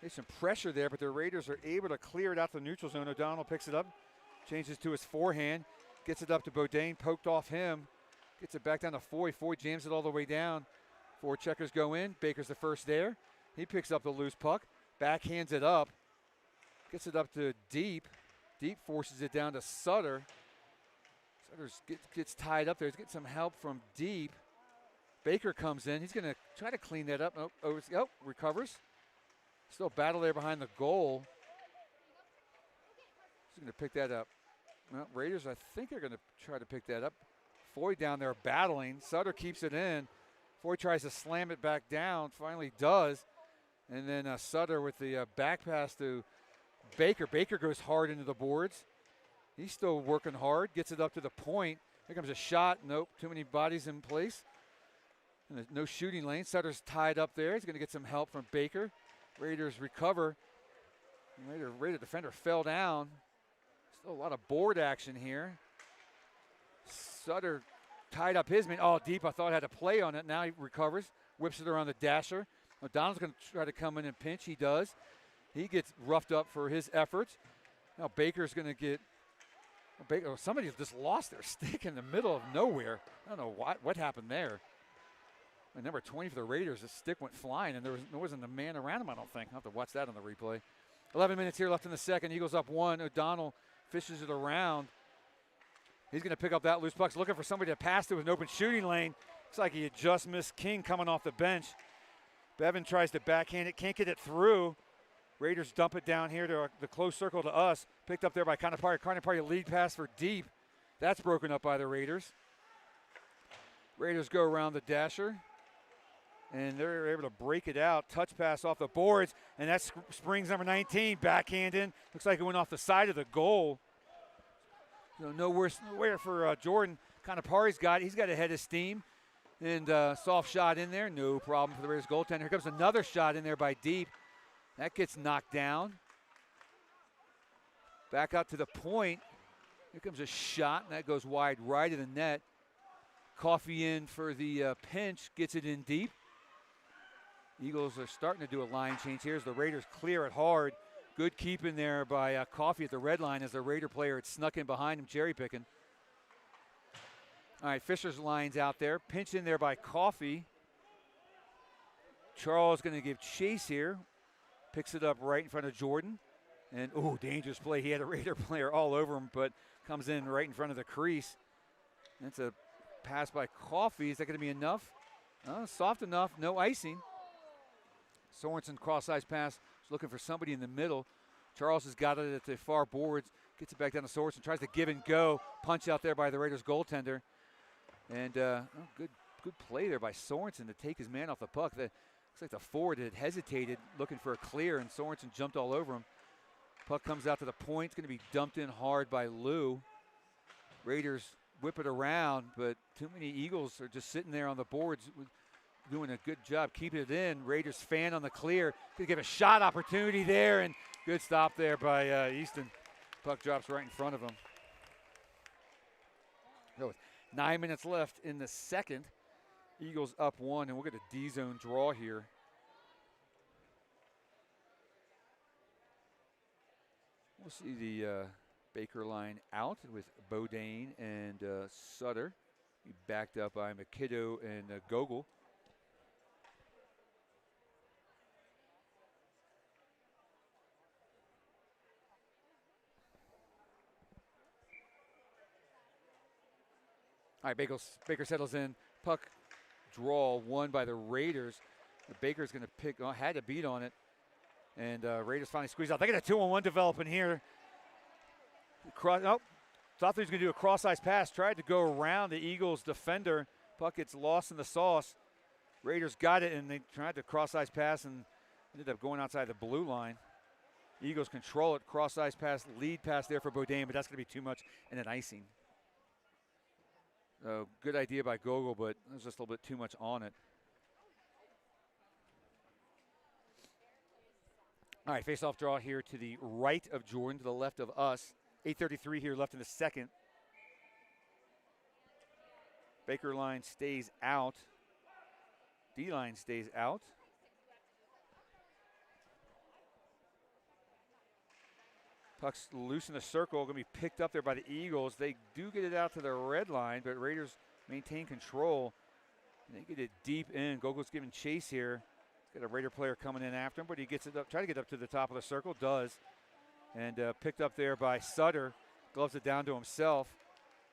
There's some pressure there, but the Raiders are able to clear it out to the neutral zone. O'Donnell picks it up, changes to his forehand, gets it up to Bodine, poked off him, gets it back down to Foy. Foy jams it all the way down. 4 checkers go in. Baker's the first there. He picks up the loose puck, backhands it up, gets it up to Deep. Deep forces it down to Sutter. Sutter gets tied up there. He's getting some help from Deep. Baker comes in. He's going to try to clean that up. Recovers. Still battle there behind the goal. He's going to pick that up. Well, Raiders, I think, are going to try to pick that up. Foy down there battling. Sutter keeps it in. Foy tries to slam it back down. Finally does. And then Sutter with the back pass to Baker. Baker goes hard into the boards. He's still working hard. Gets it up to the point. Here comes a shot. Nope. Too many bodies in place. And there's no shooting lane. Sutter's tied up there. He's going to get some help from Baker. Raiders recover. Raider defender fell down. Still a lot of board action here. Sutter tied up his man. Oh, Deep, I thought had a play on it. Now he recovers. Whips it around the dasher. O'Donnell's going to try to come in and pinch. He does. He gets roughed up for his efforts. Now Baker's going to get somebody just lost their stick in the middle of nowhere. I don't know what happened there. And number 20 for the Raiders, the stick went flying, and there wasn't a man around him, I don't think. I'll have to watch that on the replay. 11 minutes here left in the second. Eagles up 1. O'Donnell fishes it around. He's going to pick up that loose puck. He's looking for somebody to pass to with an open shooting lane. Looks like he had just missed King coming off the bench. Bevan tries to backhand it, can't get it through. Raiders dump it down here to the close circle to us. Picked up there by Conapari. Conapari lead pass for Deep. That's broken up by the Raiders. Raiders go around the dasher. And they're able to break it out. Touch pass off the boards. And that's Springs number 19. Backhand in. Looks like it went off the side of the goal. So nowhere for Jordan. Conapari's got it. He's got a head of steam. And soft shot in there. No problem for the Raiders goaltender. Here comes another shot in there by Deep. That gets knocked down. Back out to the point. Here comes a shot. And that goes wide right of the net. Coffee in for the pinch. Gets it in deep. Eagles are starting to do a line change here as the Raiders clear it hard. Good keeping there by Coffee at the red line as the Raider player had snuck in behind him, cherry picking. All right, Fisher's line's out there. Pinch in there by Coffee. Charles going to give chase here. Picks it up right in front of Jordan. And, oh, dangerous play. He had a Raider player all over him, but comes in right in front of the crease. That's a pass by Coffee. Is that going to be enough? Soft enough. No icing. Sorensen cross-ice pass. Looking for somebody in the middle. Charles has got it at the far boards. Gets it back down to Sorensen. Tries to give and go. Punch out there by the Raiders goaltender. And good play there by Sorensen to take his man off the puck. Looks like the forward had hesitated looking for a clear, and Sorensen jumped all over him. Puck comes out to the point. It's going to be dumped in hard by Lou. Raiders whip it around, but too many Eagles are just sitting there on the boards doing a good job keeping it in. Raiders fan on the clear. Going to give a shot opportunity there, and good stop there by Easton. Puck drops right in front of him. So with 9 minutes left in the second. Eagles up 1, and we'll get a D-zone draw here. We'll see the Baker line out with Bodine and Sutter. Backed up by McKinnon and Gogol. All right, Baker settles in. Puck draw won by the Raiders. Baker's going to pick, had to beat on it. And Raiders finally squeeze out. They got a 2-on-1 developing here. Thought he was going to do a cross-ice pass. Tried to go around the Eagles defender. Puck gets lost in the sauce. Raiders got it, and they tried to cross-ice pass and ended up going outside the blue line. Eagles control it. Cross-ice pass, lead pass there for Bodine, but that's going to be too much and an icing. Good idea by Gogol, but there's just a little bit too much on it. All right, face-off draw here to the right of Jordan, to the left of us. 8:33 here left in the second. Baker line stays out. D-line stays out. Puck's loose in the circle, going to be picked up there by the Eagles. They do get it out to the red line, but Raiders maintain control. And they get it deep in. Gogol's giving chase here. Got a Raider player coming in after him, but he gets it up, try to get up to the top of the circle, does. And picked up there by Sutter. Gloves it down to himself.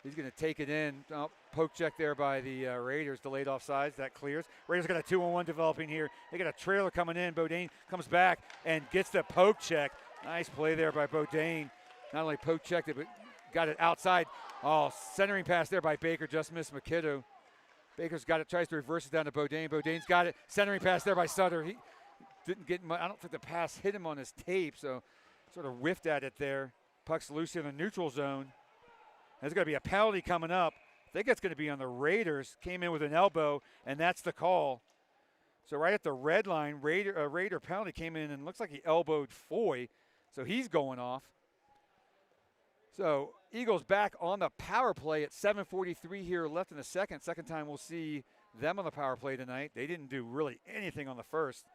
He's going to take it in. Poke check there by the Raiders. Delayed offsides. That clears. Raiders got a 2-on-1 developing here. They got a trailer coming in. Bodine comes back and gets the poke check. Nice play there by Bodine. Not only poke checked it, but got it outside. Oh, centering pass there by Baker. Just missed McKinnon. Baker's got it. Tries to reverse it down to Bodine. Bodine's got it. Centering pass there by Sutter. He didn't get much. I don't think the pass hit him on his tape, so sort of whiffed at it there. Puck's loose in the neutral zone. There's going to be a penalty coming up. I think it's going to be on the Raiders. Came in with an elbow, and that's the call. So right at the red line, Raider penalty came in and looks like he elbowed Foy. So he's going off. So Eagles back on the power play at 7:43 here left in the second. Second time we'll see them on the power play tonight. They didn't do really anything on the first.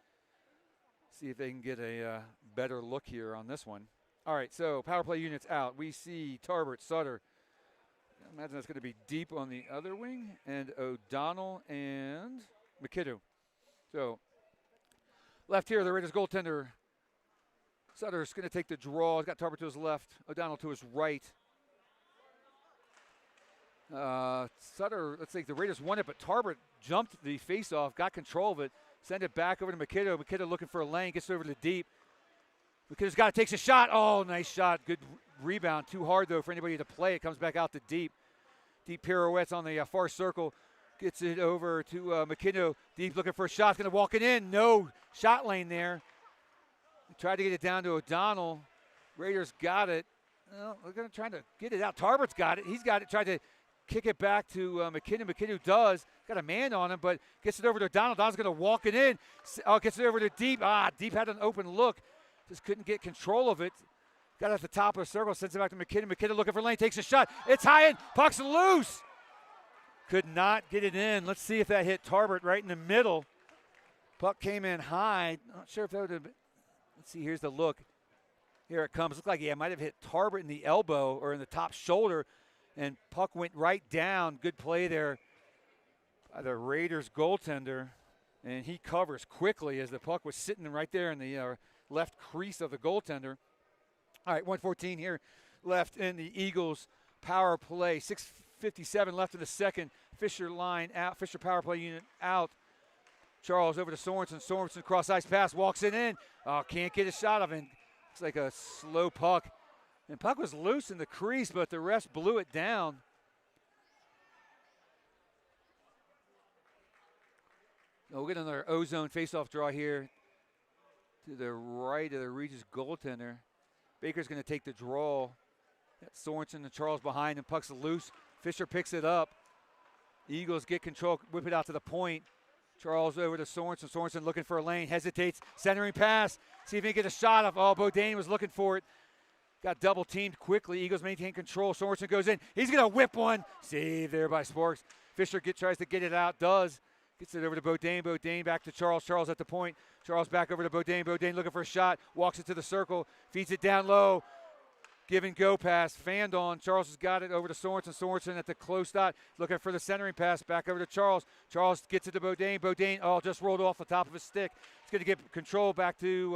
See if they can get a better look here on this one. All right, so power play units out. We see Tarbert, Sutter. I imagine that's going to be deep on the other wing. And O'Donnell and McKinnon. So left here, the Raiders goaltender, Sutter's going to take the draw. He's got Tarbert to his left, O'Donnell to his right. Sutter, let's see, the Raiders won it, but Tarbert jumped the faceoff, got control of it, sent it back over to McKinnon. McKinnon looking for a lane, gets over to the deep. McKinnon's got it, takes a shot. Oh, nice shot. Good rebound. Too hard, though, for anybody to play. It comes back out to deep. Deep pirouettes on the far circle. Gets it over to McKinnon. Deep looking for a shot. Going to walk it in. No shot lane there. Tried to get it down to O'Donnell. Raiders got it. Well, they're going to try to get it out. Tarbert's got it. He's got it. Tried to kick it back to McKinnon. McKinnon does. Got a man on him, but gets it over to O'Donnell. O'Donnell's going to walk it in. Gets it over to Deep. Deep had an open look. Just couldn't get control of it. Got it at the top of the circle. Sends it back to McKinnon. McKinnon looking for lane. Takes a shot. It's high in. Puck's loose. Could not get it in. Let's see if that hit Tarbert right in the middle. Puck came in high. Not sure if that would have been. Let's see, here's the look. Here it comes. Looks like it might have hit Tarbert in the elbow or in the top shoulder, and puck went right down. Good play there by the Raiders goaltender, and he covers quickly as the puck was sitting right there in the left crease of the goaltender. All right, 1:14 here left in the Eagles power play. 6:57 left in the second. Fisher line out. Fisher power play unit out. Charles over to Sorensen. Sorensen cross ice pass, walks it in. Oh, can't get a shot of it. Looks like a slow puck. And puck was loose in the crease, but the refs blew it down. We'll get another ozone faceoff draw here to the right of the Regis goaltender. Baker's going to take the draw. Sorensen and Charles behind him. Puck's loose. Fisher picks it up. Eagles get control, whip it out to the point. Charles over to Sorensen. Sorensen looking for a lane, hesitates, centering pass. See if he can get a shot off. Oh, Bodine was looking for it. Got double teamed quickly. Eagles maintain control. Sorensen goes in. He's going to whip one. Save there by Sparks. Fisher tries to get it out. Does. Gets it over to Bodine. Bodine back to Charles. Charles at the point. Charles back over to Bodine. Bodine looking for a shot. Walks it to the circle. Feeds it down low. Give and go pass. Fanned on. Charles has got it over to Sorensen. Sorensen at the close dot. Looking for the centering pass. Back over to Charles. Charles gets it to Bodine. Bodine, just rolled off the top of his stick. He's going to get control back to,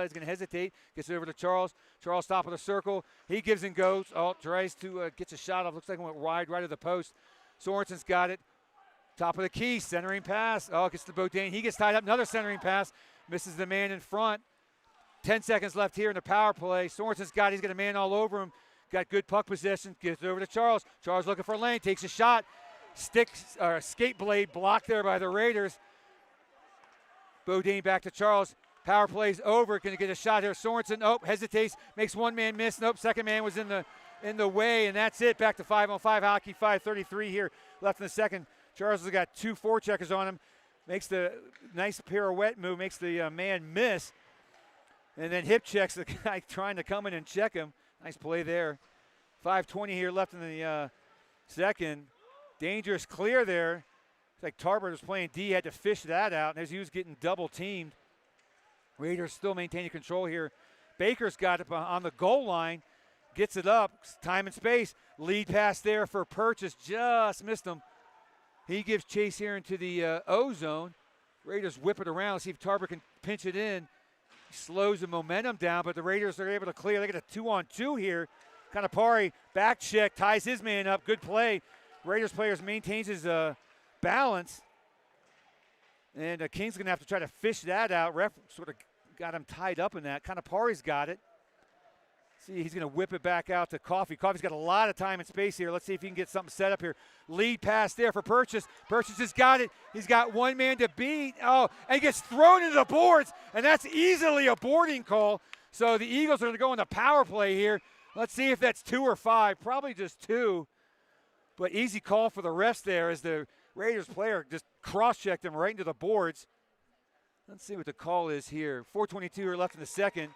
he's going to hesitate. Gets it over to Charles. Charles top of the circle. He gives and goes. Tries to, gets a shot off. Looks like it went wide right of the post. Sorensen's got it. Top of the key. Centering pass. Gets to Bodine. He gets tied up. Another centering pass. Misses the man in front. 10 seconds left here in the power play. Sorensen's got it. He's got a man all over him. Got good puck possession. Gives it over to Charles. Charles looking for a lane. Takes a shot. Skate blade blocked there by the Raiders. Bodine back to Charles. Power play's over. Going to get a shot here. Sorensen, hesitates. Makes one man miss. Second man was in the way, and that's it. Back to 5-on-5 hockey. 5:33 here left in the second. Charles has got two forecheckers on him. Makes the nice pirouette move. Makes the man miss. And then hip checks the guy trying to come in and check him. Nice play there. 5:20 here left in the second. Dangerous clear there. It's like Tarbert was playing D, had to fish that out, and as he was getting double teamed. Raiders still maintaining control here. Baker's got it on the goal line. Gets it up. Time and space. Lead pass there for Purchase. Just missed him. He gives chase here into the O-zone. Raiders whip it around. See if Tarbert can pinch it in. Slows the momentum down, but the Raiders are able to clear. They get a 2-on-2 here. Kanapari back check, ties his man up. Good play. Raiders players maintains his balance. And King's going to have to try to fish that out. Ref sort of got him tied up in that. Kanapari's got it. See, he's going to whip it back out to Coffey. Coffey's got a lot of time and space here. Let's see if he can get something set up here. Lead pass there for Purchase. Purchase has got it. He's got one man to beat. And he gets thrown into the boards, and that's easily a boarding call. So the Eagles are going to go in the power play here. Let's see if that's 2 or 5. Probably just 2. But easy call for the rest there as the Raiders player just cross-checked him right into the boards. Let's see what the call is here. 4:22 are left in the second.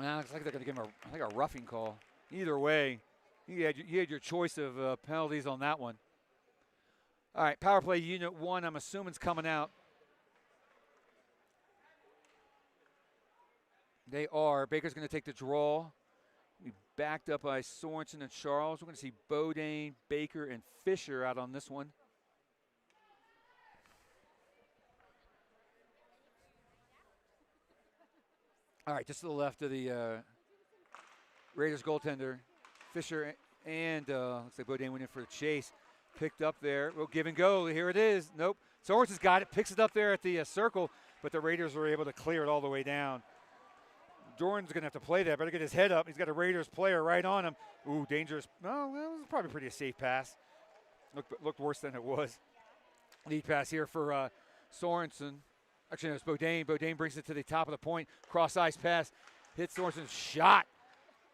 Looks like they're going to give him a roughing call. Either way, you had your choice of penalties on that one. All right, power play unit 1, I'm assuming is coming out. They are. Baker's going to take the draw. We backed up by Sorensen and Charles. We're going to see Bodine, Baker, and Fisher out on this one. All right, just to the left of the Raiders goaltender, Fisher, and looks like Bodine went in for a chase. Picked up there. We'll give and go. Here it is. Nope. Sorensen's got it. Picks it up there at the circle, but the Raiders were able to clear it all the way down. Jordan's going to have to play that. Better get his head up. He's got a Raiders player right on him. Ooh, dangerous. No, that was probably pretty a safe pass. Looked worse than it was. Lead pass here for Sorensen. Actually, no, it's Bodine. Bodine brings it to the top of the point. Cross ice pass. Hits Sorensen's shot.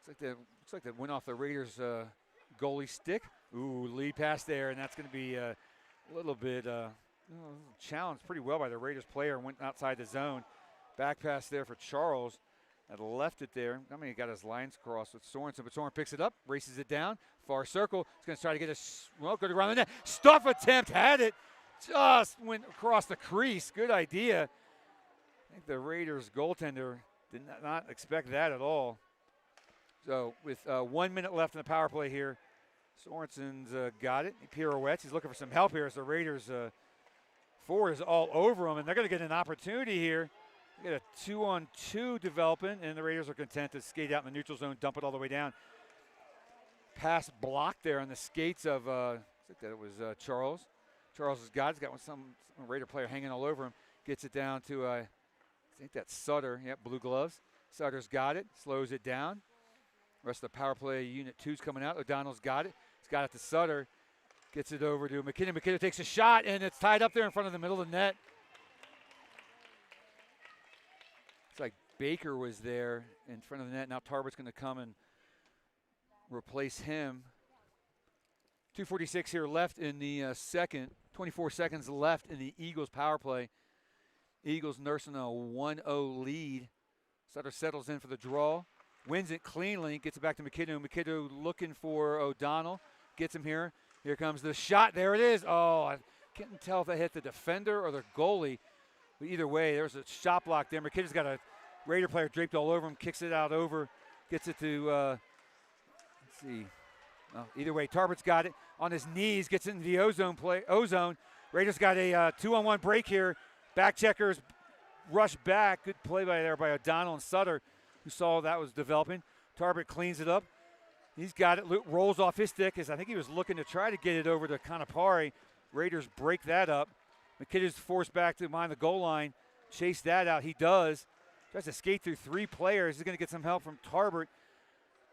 Looks like that went off the Raiders goalie stick. Ooh, lead pass there, and that's going to be a little bit challenged pretty well by the Raiders player. Went outside the zone. Back pass there for Charles. And left it there. I mean, he got his lines crossed with Sorensen, but Sorensen picks it up, races it down. Far circle. He's going to try to get good around the net. Stuff attempt, had it. just went across the crease. Good idea. I think the Raiders goaltender did not expect that at all. So with 1 minute left in the power play here, Sorensen's got it. He pirouettes. He's looking for some help here as the Raiders forward is all over him, and they're going to get an opportunity here. They get a 2-on-2 development, and the Raiders are content to skate out in the neutral zone, dump it all the way down. Pass blocked there on the skates of, I think that it was Charles. Charles has got it. He's got some Raider player hanging all over him. Gets it down to, I think that's Sutter. Yep, blue gloves. Sutter's got it. Slows it down. Rest of the power play unit 2's coming out. O'Donnell's got it. He's got it to Sutter. Gets it over to MacKinnon. MacKinnon takes a shot, and it's tied up there in front of the middle of the net. It's like Baker was there in front of the net. Now Tarbert's going to come and replace him. 2:46 here left in the second. 24 seconds left in the Eagles power play. Eagles nursing a 1-0 lead. Sutter settles in for the draw. Wins it cleanly. Gets it back to MacKinnon. MacKinnon looking for O'Donnell. Gets him here. Here comes the shot. There it is. Oh, I can't tell if that hit the defender or the goalie. But either way, there's a shot block there. MacKinnon's got a Raider player draped all over him. Kicks it out over. Gets it to, let's see. Well, either way, Tarbert's got it on his knees. Gets into the ozone. Raiders got a 2-on-1 break here. Back checkers rush back. Good play by O'Donnell and Sutter, who saw that was developing. Tarbert cleans it up. He's got it, rolls off his stick, as I think he was looking to try to get it over to Kanapari. Raiders break that up. McKinnon's forced back to behind the goal line. Chase that out. He does. Tries to skate through 3 players. He's going to get some help from Tarbert.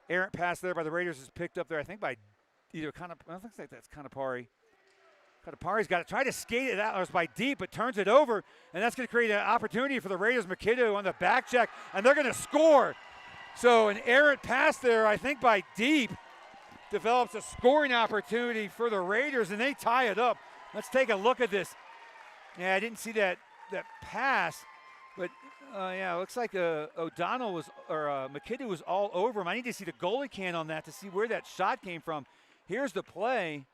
Errant pass there by the Raiders is picked up there, I think, by either I don't think that's Kanapari. Kanapari's got it. Tried to skate it out. It was by Deep, but turns it over, and that's going to create an opportunity for the Raiders. McKinnon on the back check, and they're going to score. So an errant pass there, I think, by Deep develops a scoring opportunity for the Raiders, and they tie it up. Let's take a look at this. Yeah, I didn't see that pass, but yeah, it looks like O'Donnell was, or McKinnon was all over him. I need to see the goalie can on that to see where that shot came from. Here's the play.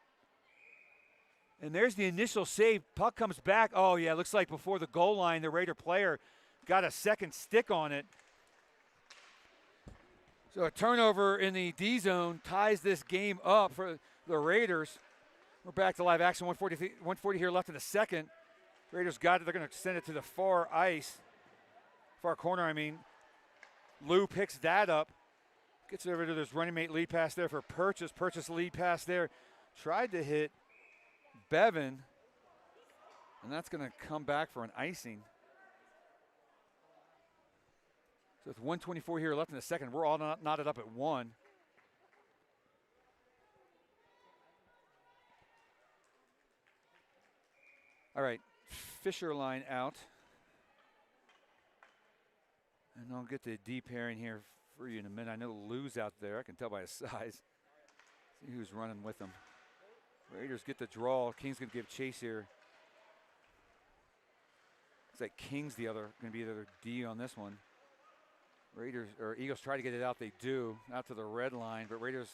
And there's the initial save. Puck comes back. Oh, yeah, looks like before the goal line, the Raider player got a second stick on it. So a turnover in the D zone ties this game up for the Raiders. We're back to live action. 140 here left in the second. Raiders got it. They're going to send it to the far ice. Far corner, I mean. Lou picks that up. Gets it over to this running mate lead pass there for Purchase. Purchase lead pass there. Tried to hit Bevan. And that's going to come back for an icing. So with 1:24 here left in the second, we're all knotted up at 1. All right, Fisher line out. And I'll get the D pairing here for you in a minute. I know Lou's out there. I can tell by his size. See who's running with them. Raiders get the draw. King's going to give chase here. Looks like King's going to be the other D on this one. Raiders or Eagles try to get it out. They do, out to the red line, but Raiders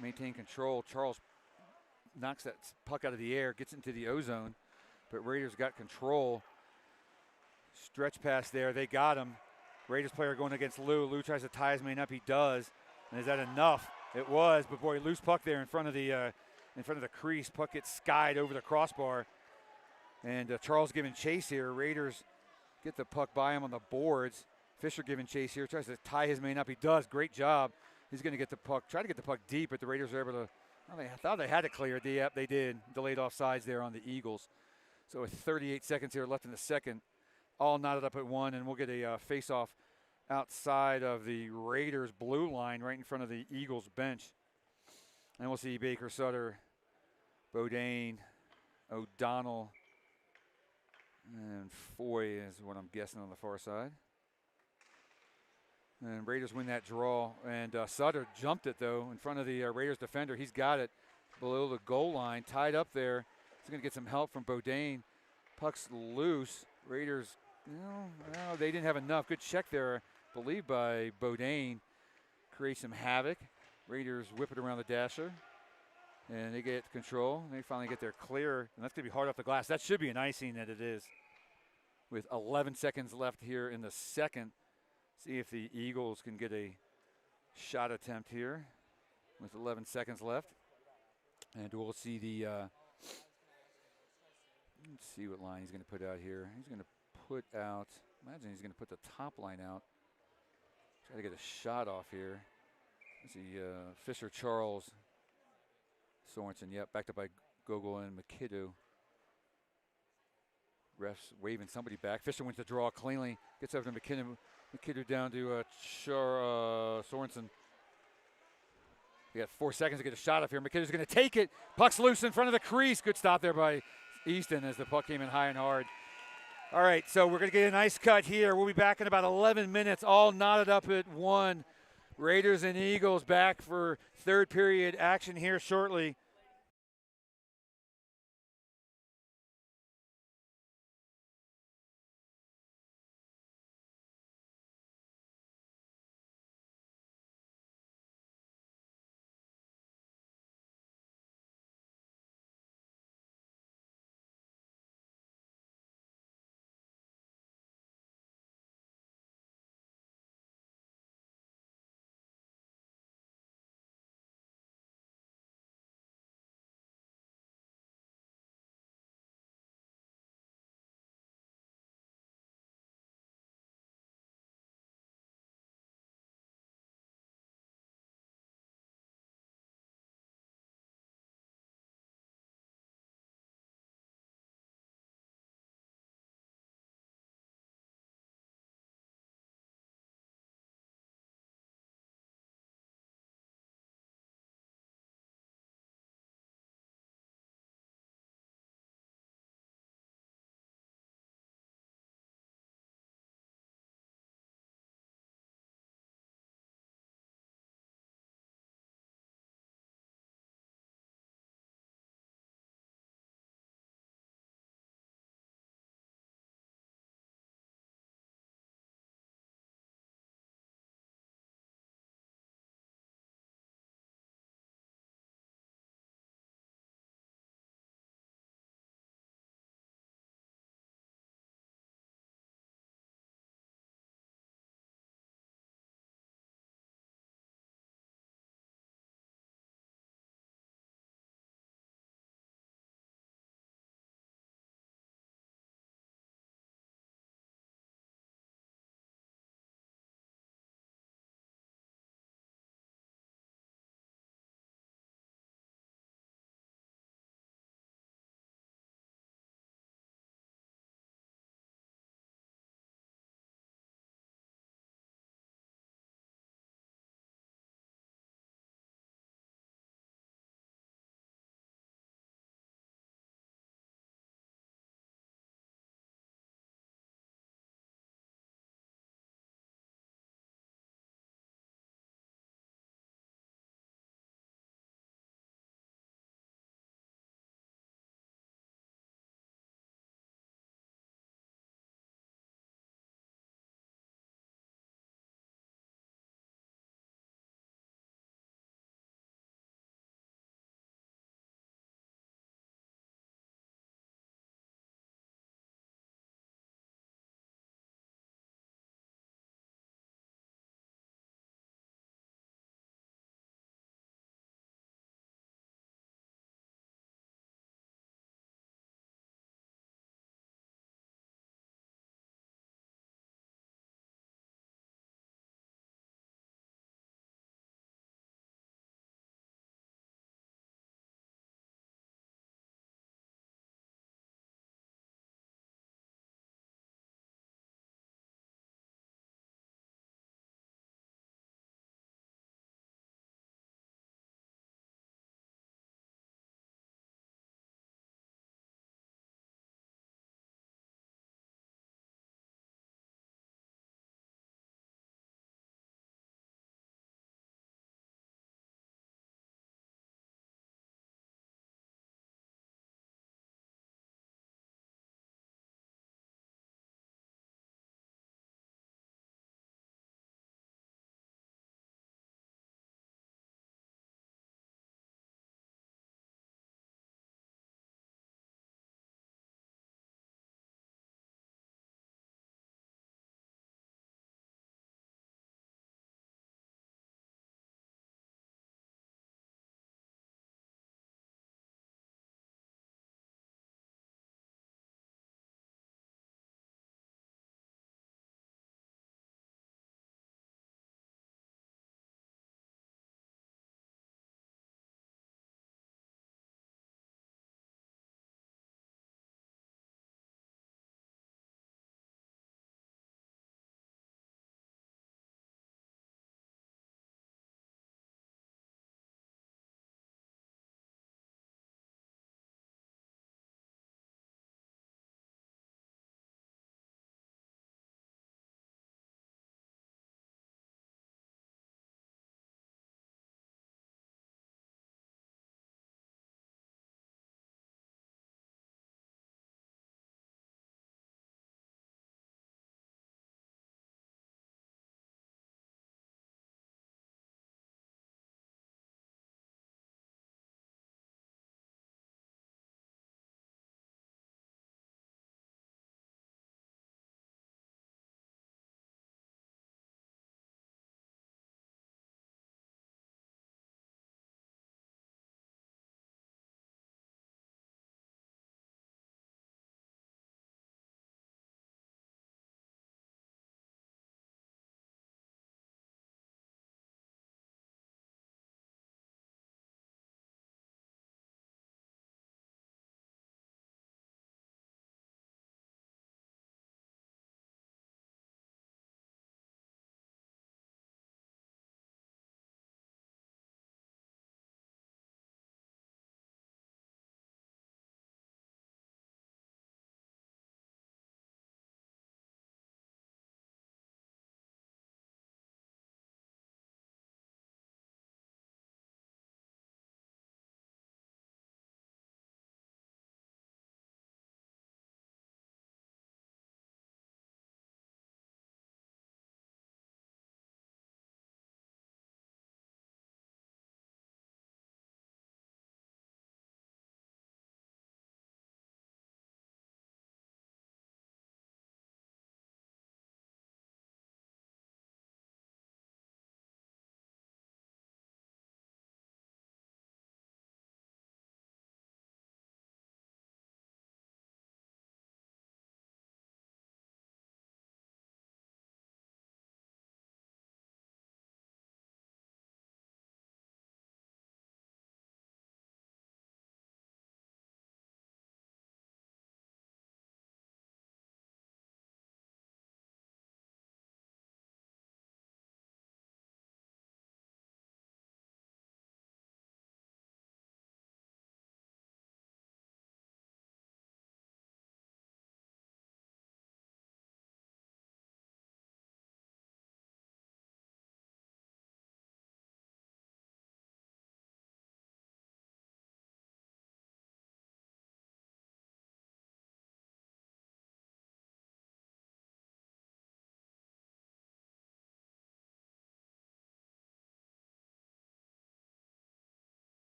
maintain control. Charles knocks that puck out of the air, gets into the ozone, but Raiders got control. Stretch pass there. They got him. Raiders player going against Lou. Lou tries to tie his man up. He does. And is that enough? It was, but boy, loose puck there in front of the crease. Puck gets skied over the crossbar. And Charles giving chase here. Raiders get the puck by him on the boards. Fisher giving chase here. Tries to tie his man up. He does. Great job. He's going to get the puck. Try to get the puck deep, but the Raiders are able to. Well, they thought they had it cleared. Yep, they did. Delayed offsides there on the Eagles. So with 38 seconds here left in the second, all knotted up at 1, and we'll get a face-off outside of the Raiders' blue line right in front of the Eagles' bench. And we'll see Baker, Sutter, Bodine, O'Donnell, and Foy is what I'm guessing on the far side. And Raiders win that draw. And Sutter jumped it, though, in front of the Raiders defender. He's got it below the goal line, tied up there. He's going to get some help from Bodine. Puck's loose. Raiders, no, they didn't have enough. Good check there, I believe, by Bodine. Create some havoc. Raiders whip it around the dasher. And they get control. They finally get their clear, and that's going to be hard off the glass. That should be an icing that it is. With 11 seconds left here in the second. See if the Eagles can get a shot attempt here with 11 seconds left. And we'll see the, let's see what line he's going to put out here. He's going to put out, imagine he's going to put the top line out. Try to get a shot off here. Let's see, Fisher, Charles, Sorensen, yep, backed up by Gogol and McKinnon. Refs waving somebody back. Fisher wins the draw cleanly. Gets over to McKinnon. McKinnon down to Sorensen. We got 4 seconds to get a shot off here. McKinnon's going to take it. Puck's loose in front of the crease. Good stop there by Easton as the puck came in high and hard. All right, so we're going to get a nice cut here. We'll be back in about 11 minutes, all knotted up at 1. Raiders and Eagles back for third period action here shortly.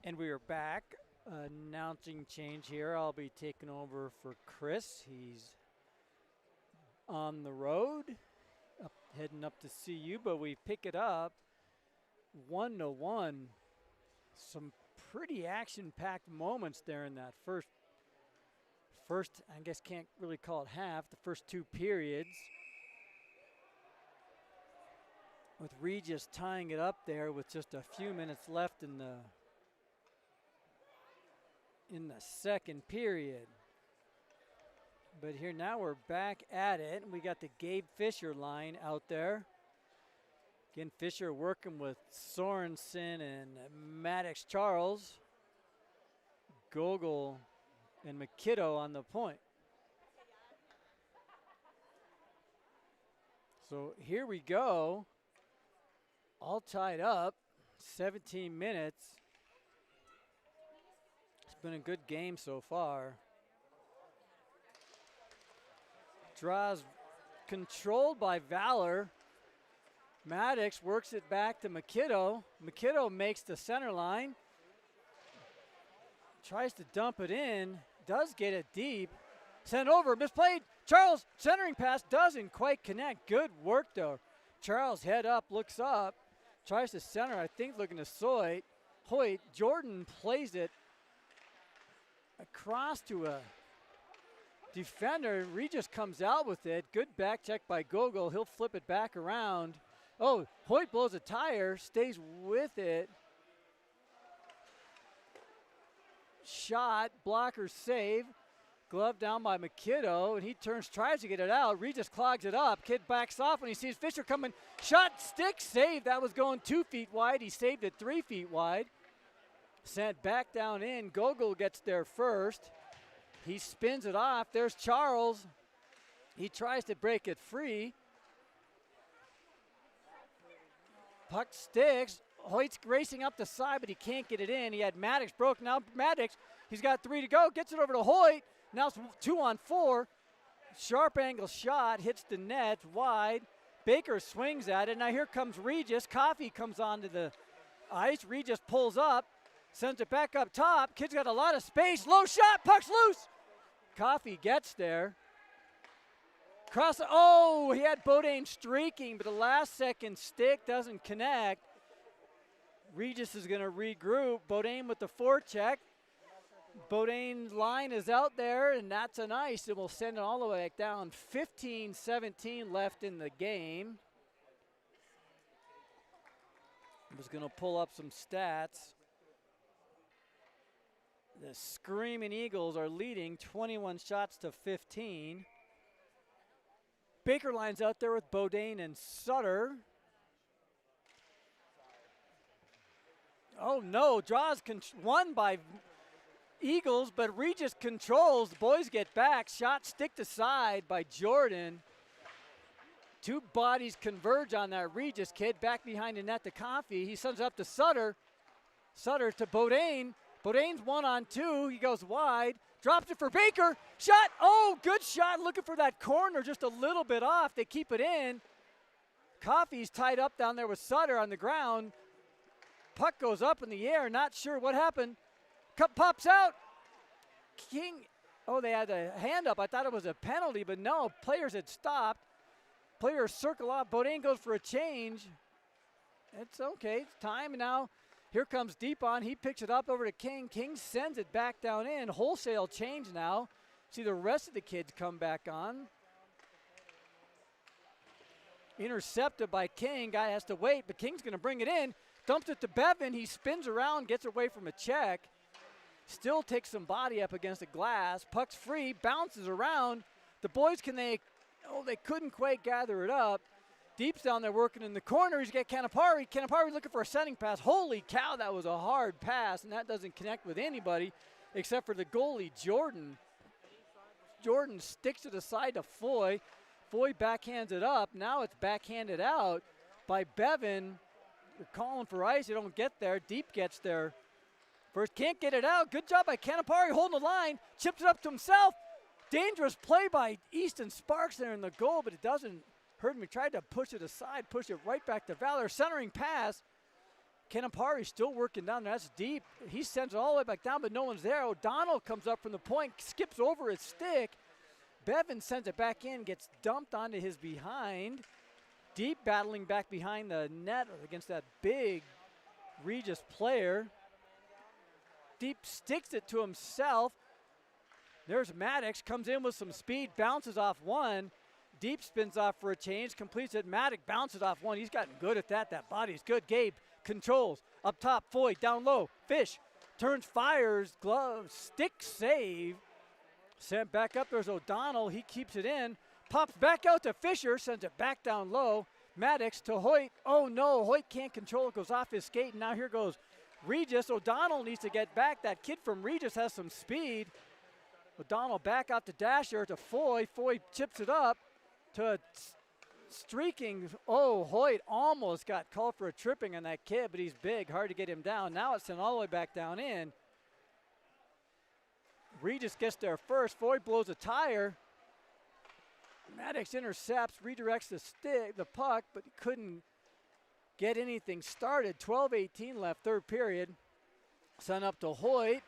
And we are back. Announcing change here. I'll be taking over for Chris. He's on the road, heading up to see you, but we pick it up 1-1. Some pretty action-packed moments there in that first, I guess can't really call it half, the first two periods. With Regis tying it up there with just a few minutes left in the second period. But here now we're back at it. We got the Gabe Fisher line out there. Again, Fisher working with Sorensen and Maddox Charles. Gogol and MacKinnon on the point. So here we go. All tied up. 17 minutes. Been a good game so far. Draws controlled by Valor. Maddox works it back to MacKinnon. MacKinnon makes the center line. Tries to dump it in. Does get it deep. Sent over. Misplayed. Charles centering pass doesn't quite connect. Good work though. Charles head up, looks up. Tries to center. I think looking to Hoyt. Jordan plays it across to a defender. Regis comes out with it. Good back check by Gogol. He'll flip it back around. Oh, Hoyt blows a tire, stays with it. Shot, blocker save. Glove down by MacKinnon, and he tries to get it out. Regis clogs it up. Kid backs off when he sees Fisher coming. Shot, stick, save. That was going 2 feet wide. He saved it 3 feet wide. Sent back down in. Gogol gets there first. He spins it off. There's Charles. He tries to break it free. Puck sticks. Hoyt's racing up the side, but he can't get it in. He had Maddox broke. Now Maddox, he's got 3 to go. Gets it over to Hoyt. Now it's 2-on-4. Sharp angle shot. Hits the net wide. Baker swings at it. Now here comes Regis. Coffey comes onto the ice. Regis pulls up. Sends it back up top. Kid's got a lot of space. Low shot. Puck's loose. Coffey gets there. He had Bodine streaking, but the last second stick doesn't connect. Regis is going to regroup. Bodine with the forecheck. Bodine's line is out there, and that's an ice. It will send it all the way back down. 15-17 left in the game. I was going to pull up some stats. The Screaming Eagles are leading 21 shots to 15. Baker lines out there with Bodine and Sutter. Oh no, draws won by Eagles, but Regis controls. The boys get back. Shot sticked aside by Jordan. 2 bodies converge on that Regis kid. Back behind the net to Coffey. He sends it up to Sutter. Sutter to Bodine. Bodine's 1-on-2. He goes wide. Drops it for Baker. Shot. Oh, good shot. Looking for that corner. Just a little bit off. They keep it in. Coffey's tied up down there with Sutter on the ground. Puck goes up in the air. Not sure what happened. Cup pops out. King. Oh, they had a hand up. I thought it was a penalty, but no. Players had stopped. Players circle off. Bodine goes for a change. It's okay. It's time now. Here comes Deepon. He picks it up over to King. King sends it back down in. Wholesale change now. See the rest of the kids come back on. Intercepted by King. Guy has to wait, but King's going to bring it in. Dumps it to Bevan. He spins around, gets away from a check. Still takes some body up against the glass. Puck's free, bounces around. The boys, they couldn't quite gather it up. Deep's down there working in the corner. He's got Canapari. Canapari looking for a sending pass. Holy cow, that was a hard pass, and that doesn't connect with anybody except for the goalie, Jordan. Jordan sticks it aside to Foy. Foy backhands it up. Now it's backhanded out by Bevan. They're calling for ice. They don't get there. Deep gets there. First, can't get it out. Good job by Canapari holding the line. Chips it up to himself. Dangerous play by Easton Sparks there in the goal, but it doesn't hurt him. He tried to push it aside, push it right back to Valor. Centering pass. Canapari still working down there. That's deep. He sends it all the way back down, but no one's there. O'Donnell comes up from the point, skips over his stick. Bevan sends it back in, gets dumped onto his behind. Deep battling back behind the net against that big Regis player. Deep sticks it to himself. There's Maddox, comes in with some speed, bounces off one. Deep spins off for a change, completes it. Maddox bounces off one. He's gotten good at that. That body's good. Gabe controls. Up top, Foy, down low. Fish turns, fires, glove, stick save. Sent back up, there's O'Donnell. He keeps it in. Pops back out to Fisher, sends it back down low. Maddox to Hoyt. Oh no, Hoyt can't control it, goes off his skate, and now here goes Regis. O'Donnell needs to get back. That kid from Regis has some speed. O'Donnell back out to Dasher to Foy. Foy chips it up to streaking. Oh, Hoyt almost got called for a tripping on that kid, but he's big, hard to get him down. Now it's sent all the way back down in. Regis gets there first. Foy blows a tire. Maddox intercepts, redirects the puck, but he couldn't get anything started. 12:18 left, third period. Sent up to Hoyt.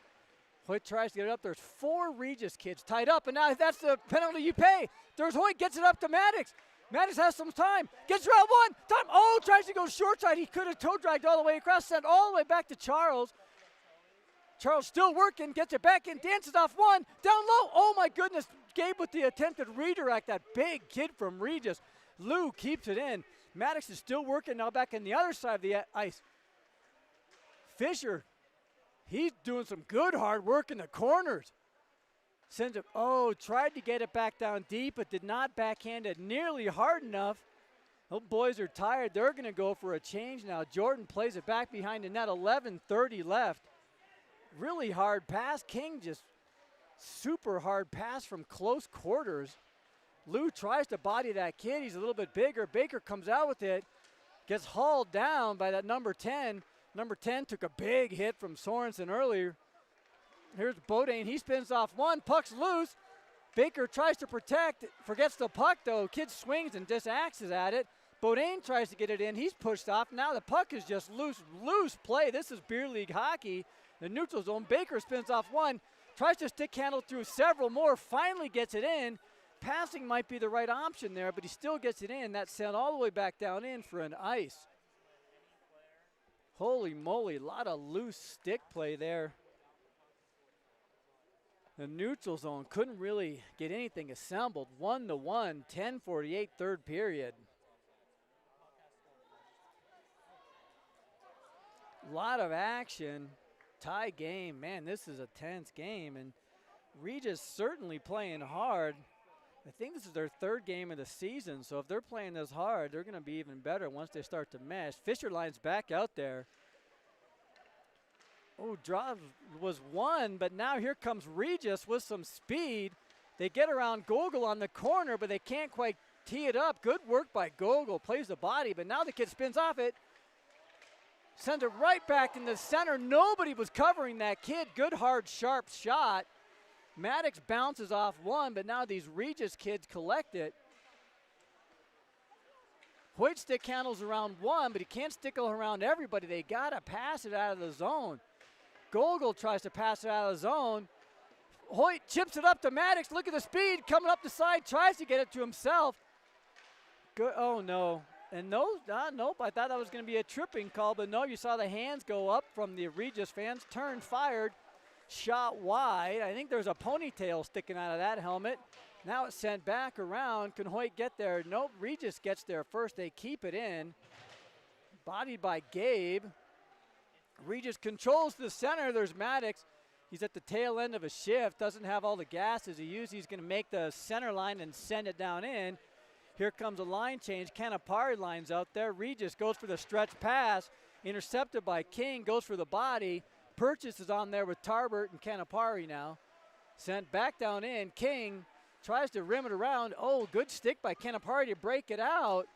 Hoyt tries to get it up. There's 4 Regis kids tied up, and now that's the penalty you pay. There's Hoyt, gets it up to Maddox. Maddox has some time, gets around one, time, oh, tries to go short side. He could have toe dragged all the way across, sent all the way back to Charles. Charles still working, gets it back in, dances off one, down low. Oh my goodness, Gabe with the attempted redirect, that big kid from Regis. Lou keeps it in. Maddox is still working now back on the other side of the ice. Fisher, he's doing some good hard work in the corners. Sends it, oh, tried to get it back down deep, but did not backhand it nearly hard enough. Those boys are tired. They're going to go for a change now. Jordan plays it back behind the net, 11:30 left. Really hard pass. King just super hard pass from close quarters. Lou tries to body that kid. He's a little bit bigger. Baker comes out with it. Gets hauled down by that number 10. Number 10 took a big hit from Sorensen earlier. Here's Bodine. He spins off one. Puck's loose. Baker tries to protect. Forgets the puck, though. Kid swings and just axes at it. Bodine tries to get it in. He's pushed off. Now the puck is just loose. Loose play. This is beer league hockey. The neutral zone. Baker spins off one. Tries to stick handle through several more. Finally gets it in. Passing might be the right option there, but he still gets it in. That's sent all the way back down in for an ice. Holy moly, a lot of loose stick play there. The neutral zone couldn't really get anything assembled. 1-1, 10:48, third period. A lot of action. Tie game. Man, this is a tense game, and Regis certainly playing hard. I think this is their third game of the season, so if they're playing this hard, they're going to be even better once they start to mesh. Fisher lines back out there. Oh, draw was one, but now here comes Regis with some speed. They get around Gogol on the corner, but they can't quite tee it up. Good work by Gogol, plays the body, but now the kid spins off it. Sends it right back in the center. Nobody was covering that kid. Good, hard, sharp shot. Maddox bounces off one, but now these Regis kids collect it. Hoyt stick handles around one, but he can't stick around everybody. They got to pass it out of the zone. Gogol tries to pass it out of the zone. Hoyt chips it up to Maddox. Look at the speed coming up the side. Tries to get it to himself. Good. Oh, no. And no, nope, I thought that was going to be a tripping call, but no, you saw the hands go up from the Regis fans. Turned, fired, shot wide. I think there's a ponytail sticking out of that helmet. Now it's sent back around. Can Hoyt get there? Nope, Regis gets there first. They keep it in. Bodied by Gabe. Regis controls the center. There's Maddox. He's at the tail end of a shift. Doesn't have all the gas as he used. He's going to make the center line and send it down in. Here comes a line change. Canapari lines out there. Regis goes for the stretch pass. Intercepted by King. Goes for the body. Purchase is on there with Tarbert and Canapari now. Sent back down in. King tries to rim it around. Oh, good stick by Canapari to break it out.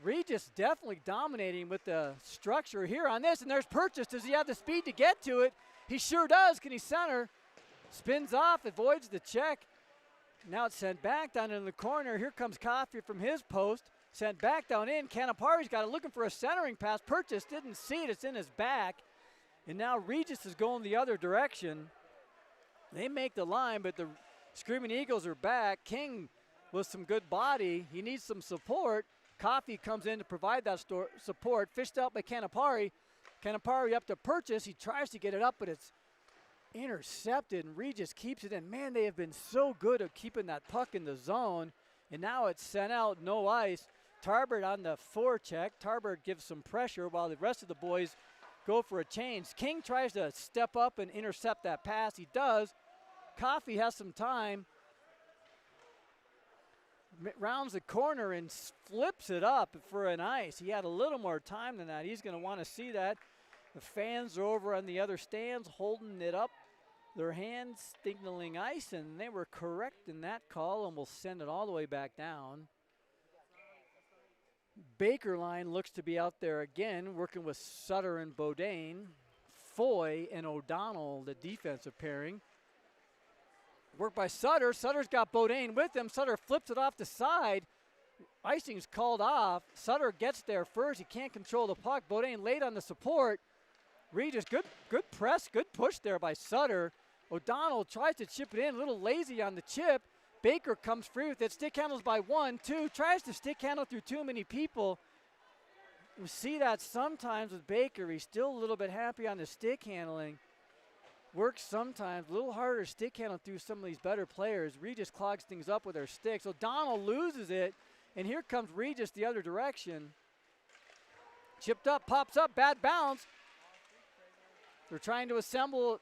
Regis definitely dominating with the structure here on this. And there's Purchase. Does he have the speed to get to it? He sure does. Can he center? Spins off. Avoids the check. Now it's sent back down in the corner. Here comes Coffey from his post. Sent back down in. Canapari's got it looking for a centering pass. Purchase didn't see it. It's in his back. And now Regis is going the other direction. They make the line, but the Screaming Eagles are back. King with some good body. He needs some support. Coffee comes in to provide that support. Fished out by Canapari. Canapari up to Purchase. He tries to get it up, but it's intercepted, and Regis keeps it in. Man, they have been so good at keeping that puck in the zone. And now it's sent out, no ice. Tarbert on the forecheck. Tarbert gives some pressure while the rest of the boys go for a change. King tries to step up and intercept that pass. He does. Coffee has some time. Rounds the corner and flips it up for an ice. He had a little more time than that. He's going to want to see that. The fans are over on the other stands holding it up. Their hands signaling ice, and they were correct in that call, and will send it all the way back down. Baker line looks to be out there again, working with Sutter and Bodine. Foy and O'Donnell, the defensive pairing. Work by Sutter. Sutter's got Bodine with him. Sutter flips it off the side. Icing's called off. Sutter gets there first. He can't control the puck. Bodine late on the support. Regis, good press, good push there by Sutter. O'Donnell tries to chip it in, a little lazy on the chip. Baker comes free with it. Stick handles by 1, 2. Tries to stick handle through too many people. We see that sometimes with Baker. He's still a little bit happy on the stick handling. Works sometimes, a little harder stick handle through some of these better players. Regis clogs things up with their sticks. O'Donnell loses it, and here comes Regis the other direction. Chipped up, pops up, bad bounce. They're trying to assemble.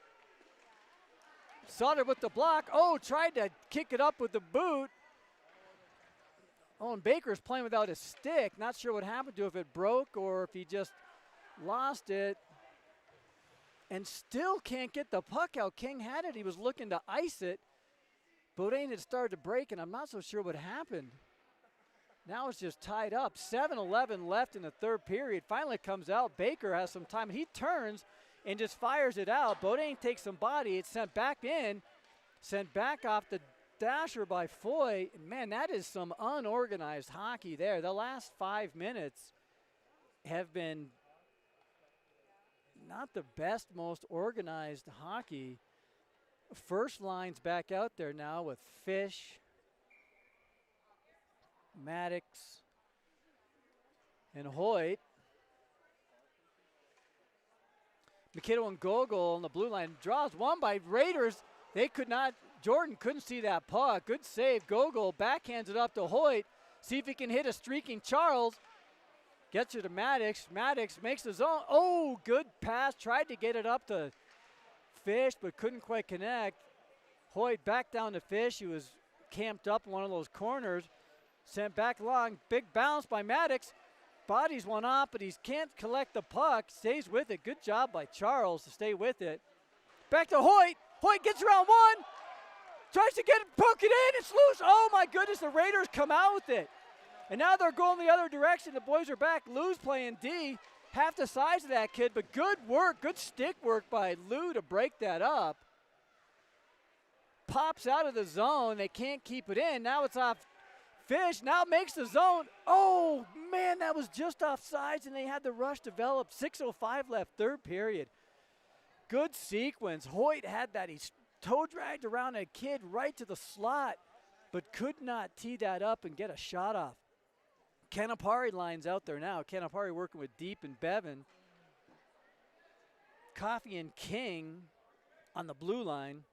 Sutter with the block. Oh, tried to kick it up with the boot. Oh, and Baker's playing without a stick. Not sure what happened to it, if it broke or if he just lost it. And still can't get the puck out. King had it. He was looking to ice it. Bodine had started to break, and I'm not so sure what happened. Now it's just tied up. 7:11 left in the third period. Finally comes out. Baker has some time. He turns and just fires it out. Bodine takes some body. It's sent back in. Sent back off the dasher by Foy. Man, that is some unorganized hockey there. The last 5 minutes have been not the best, most organized hockey. First line's back out there now with Fish, Maddox, and Hoyt. MacKinnon and Gogol on the blue line. Draws one by Raiders. They could not, Jordan couldn't see that puck. Good save. Gogol backhands it up to Hoyt. See if he can hit a streaking Charles. Gets it to Maddox. Maddox makes his own. Oh, good pass. Tried to get it up to Fish, but couldn't quite connect. Hoyt back down to Fish. He was camped up in one of those corners. Sent back long. Big bounce by Maddox. Bodies one off, but he can't collect the puck. Stays with it. Good job by Charles to stay with it. Back to Hoyt. Hoyt gets around one. Tries to get it, poke it in. It's loose. Oh, my goodness. The Raiders come out with it. And now they're going the other direction. The boys are back. Lou's playing D. Half the size of that kid, but good work, good stick work by Lou to break that up. Pops out of the zone. They can't keep it in. Now it's off Fish. Now makes the zone. Oh, man, that was just off sides, and they had the rush develop. 6:05 left, third period. Good sequence. Hoyt had that. He toe dragged around a kid right to the slot, but could not tee that up and get a shot off. Canapari lines out there now. Canapari working with Deep and Bevan. Coffee and King on the blue line.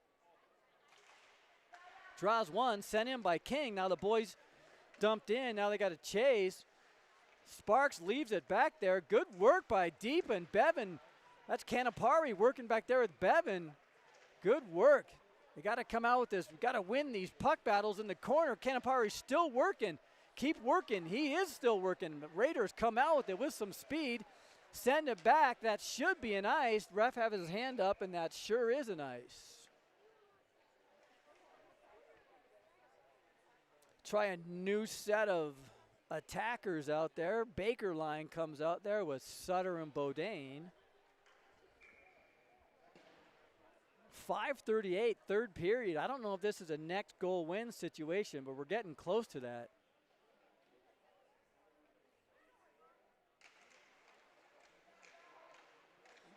Draws one, sent in by King. Now the boys dumped in. Now they got to chase. Sparks leaves it back there. Good work by Deep and Bevan. That's Canapari working back there with Bevan. Good work. We got to come out with this. We got to win these puck battles in the corner. Canapari's still working. Keep working. He is still working. The Raiders come out with it with some speed. Send it back. That should be an ice. Ref have his hand up, and that sure is an ice. Try a new set of attackers out there. Baker line comes out there with Sutter and Bodine. 5:38, third period. I don't know if this is a next goal win situation, but we're getting close to that.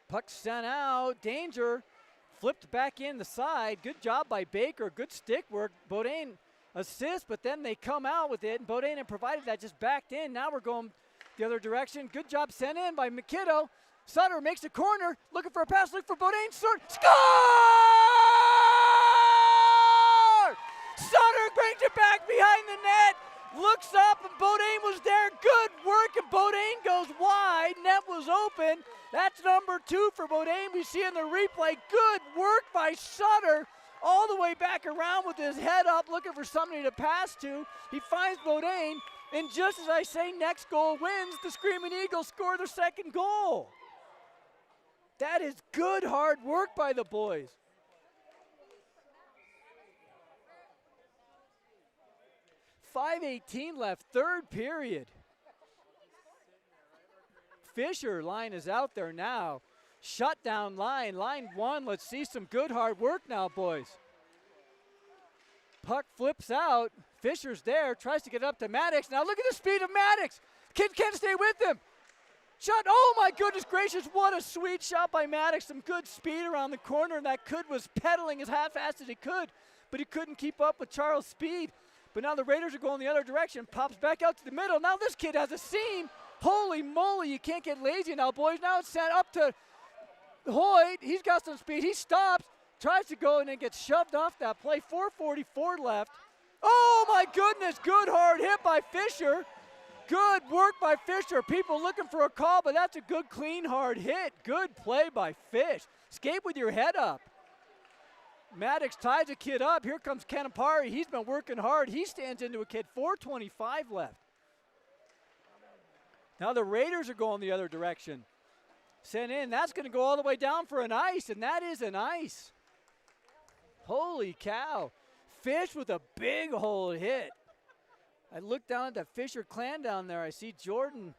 Puck sent out. Danger. Flipped back in the side. Good job by Baker. Good stick work. Bodine assists, but then they come out with it. And Bodine had provided that, just backed in. Now we're going the other direction. Good job sent in by MacKinnon. Sutter makes a corner. Looking for a pass. Look for Bodine. Score! Sutter brings it back behind the net. Looks up, and Bodine was there. Good work, and Bodine goes wide. Net was open. That's number 2 for Bodine. We see in the replay, good work by Sutter. All the way back around with his head up, looking for somebody to pass to. He finds Bodine, and just as I say, next goal wins. The Screaming Eagles score their second goal. That is good hard work by the boys. .5:18 left, third period. Fisher line is out there now. Shutdown line, line 1. Let's see some good hard work now, boys. Puck flips out. Fisher's there, tries to get up to Maddox. Now look at the speed of Maddox. Kid can't stay with him. Shot, oh my goodness gracious, what a sweet shot by Maddox. Some good speed around the corner, and that kid was pedaling as half-fast as he could, but he couldn't keep up with Charles' speed. But now the Raiders are going the other direction. Pops back out to the middle. Now this kid has a seam. Holy moly, you can't get lazy now, boys. Now it's sent up to Hoyt. He's got some speed. He stops, tries to go, and then gets shoved off that play. 4:44 left. Oh my goodness, good hard hit by Fisher. Good work by Fisher. People looking for a call, but that's a good, clean, hard hit. Good play by Fish. Skate with your head up. Maddox ties a kid up. Here comes Canapari. He's been working hard. He stands into a kid. 4:25 left. Now the Raiders are going the other direction. Sent in. That's going to go all the way down for an ice, and that is an ice. Holy cow. Fish with a big hole hit. I look down at the Fisher clan down there. I see Jordan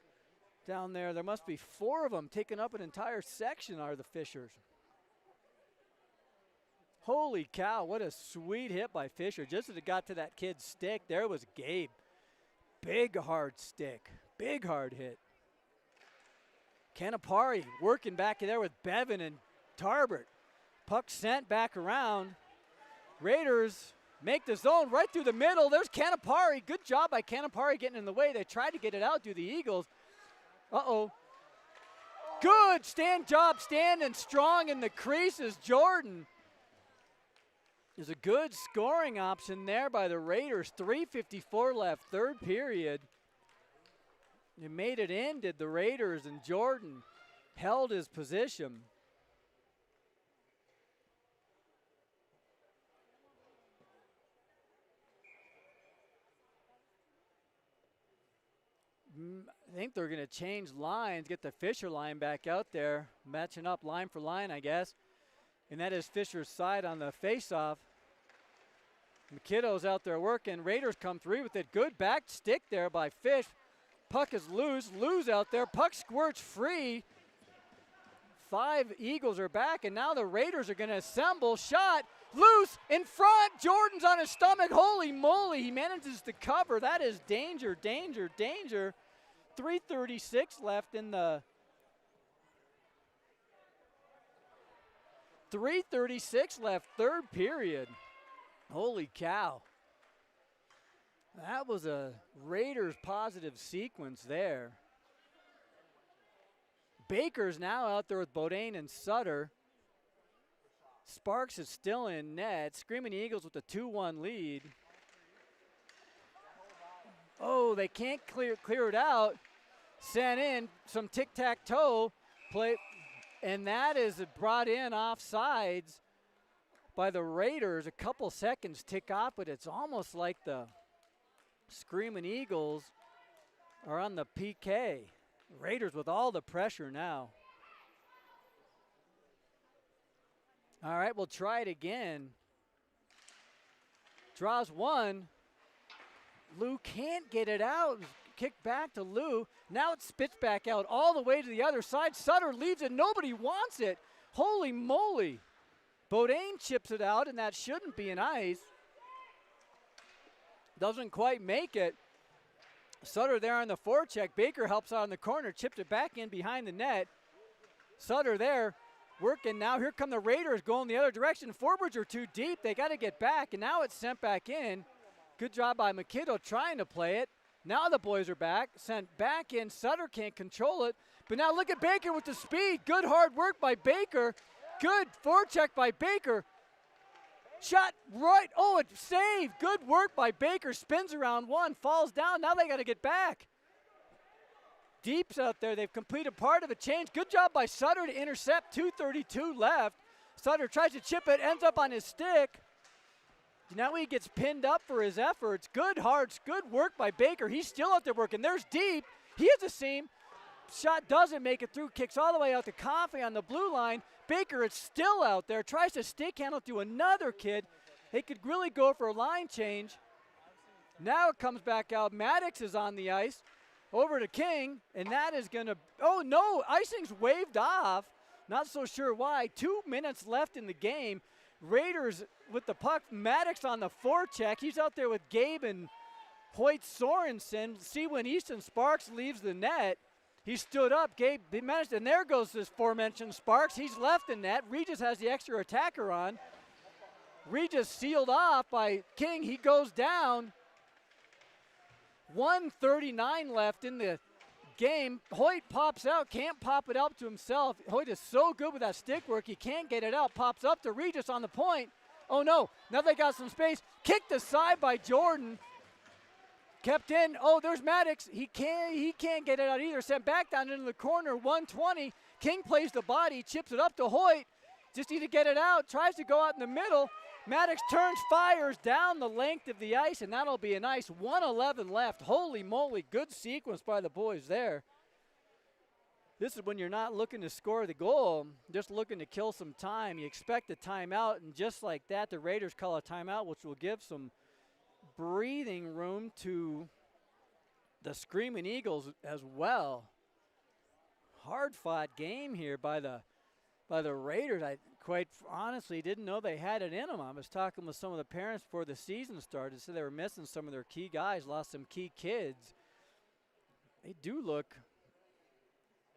down there. There must be 4 of them taking up an entire section are the Fishers. Holy cow, what a sweet hit by Fisher. Just as it got to that kid's stick, there was Gabe. Big hard stick, big hard hit. Canapari working back there with Bevan and Tarbert. Puck sent back around. Raiders make the zone right through the middle. There's Canapari. Good job by Canapari getting in the way. They tried to get it out to the Eagles. Uh-oh. Good job standing strong in the creases, Jordan. There's a good scoring option there by the Raiders. 3:54 left, third period. They made it in, did the Raiders, and Jordan held his position. I think they're going to change lines, get the Fisher line back out there, matching up line for line, I guess. And that is Fisher's side on the faceoff. MacKinnon's out there working. Raiders come through with it. Good back stick there by Fish. Puck is loose. Lose out there. Puck squirts free. 5 Eagles are back, and now the Raiders are going to assemble. Shot. Loose. In front. Jordan's on his stomach. Holy moly. He manages to cover. That is danger, danger, danger. 3:36 left in the 3:36 left, third period. Holy cow. That was a Raiders positive sequence there. Baker's now out there with Bodine and Sutter. Sparks is still in net. Screaming Eagles with a 2-1 lead. Oh, they can't clear it out. Sent in some tic-tac-toe play, and that is brought in offsides by the Raiders. A couple seconds tick off, but it's almost like the Screaming Eagles are on the PK. Raiders with all the pressure now. All right, we'll try it again. Draws one. Lou can't get it out. Kick back to Lou. Now it spits back out all the way to the other side. Sutter leaves it. Nobody wants it. Holy moly. Bodine chips it out, and that shouldn't be an ice. Doesn't quite make it. Sutter there on the forecheck. Baker helps out in the corner, chipped it back in behind the net. Sutter there, working now. Here come the Raiders going the other direction. Forwards are too deep. They got to get back, and now it's sent back in. Good job by MacKinnon trying to play it. Now the boys are back. Sent back in. Sutter can't control it. But now look at Baker with the speed. Good hard work by Baker. Good forecheck by Baker. Shot right. Oh, it saved. Good work by Baker. Spins around one. Falls down. Now they got to get back. Deep's out there. They've completed part of a change. Good job by Sutter to intercept. 2:32 left. Sutter tries to chip it. Ends up on his stick. Now he gets pinned up for his efforts. Good work by Baker. He's still out there working. There's Deep. He has a seam. Shot doesn't make it through. Kicks all the way out to Coffey on the blue line. Baker is still out there. Tries to stick handle to another kid. They could really go for a line change. Now it comes back out. Maddox is on the ice. Over to King. And that is going to, oh no, icing's waved off. Not so sure why. 2 minutes left in the game. Raiders with the puck. Maddox on the forecheck. He's out there with Gabe and Hoyt Sorensen. See when Easton Sparks leaves the net. He stood up. Gabe managed, and there goes this aforementioned Sparks. He's left the net. Regis has the extra attacker on. Regis sealed off by King. He goes down. 1:39 left in the game. Hoyt pops out. Can't pop it up to himself. Hoyt is so good with that stick work. He can't get it out. Pops up to Regis on the point. Oh no. Now they got some space. Kicked aside by Jordan. Kept in. Oh, there's Maddox. He can't get it out either. Sent back down into the corner. 120. King plays the body. Chips it up to Hoyt. Just need to get it out. Tries to go out in the middle. Maddox turns, fires down the length of the ice, and that'll be a nice 1:11 left. Holy moly, good sequence by the boys there. This is when you're not looking to score the goal, just looking to kill some time. You expect a timeout, and just like that, the Raiders call a timeout, which will give some breathing room to the Screaming Eagles as well. Hard-fought game here by the Raiders. I quite honestly didn't know they had it in them. I was talking with some of the parents before the season started, said they were missing some of their key guys, lost some key kids. They do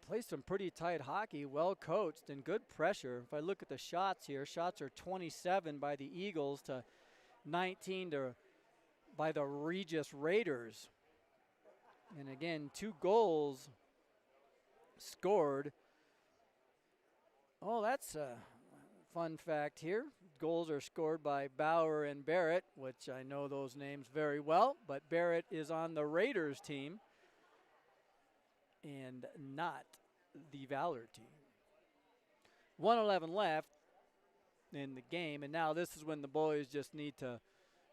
play some pretty tight hockey, well coached and good pressure. If I look at the shots here, shots are 27 by the Eagles to 19 by the Regis Raiders. And again, 2 goals scored. Oh, that's a fun fact here. Goals are scored by Bauer and Barrett, which I know those names very well, but Barrett is on the Raiders team and not the Valor team. 1:11 left in the game, and now this is when the boys just need to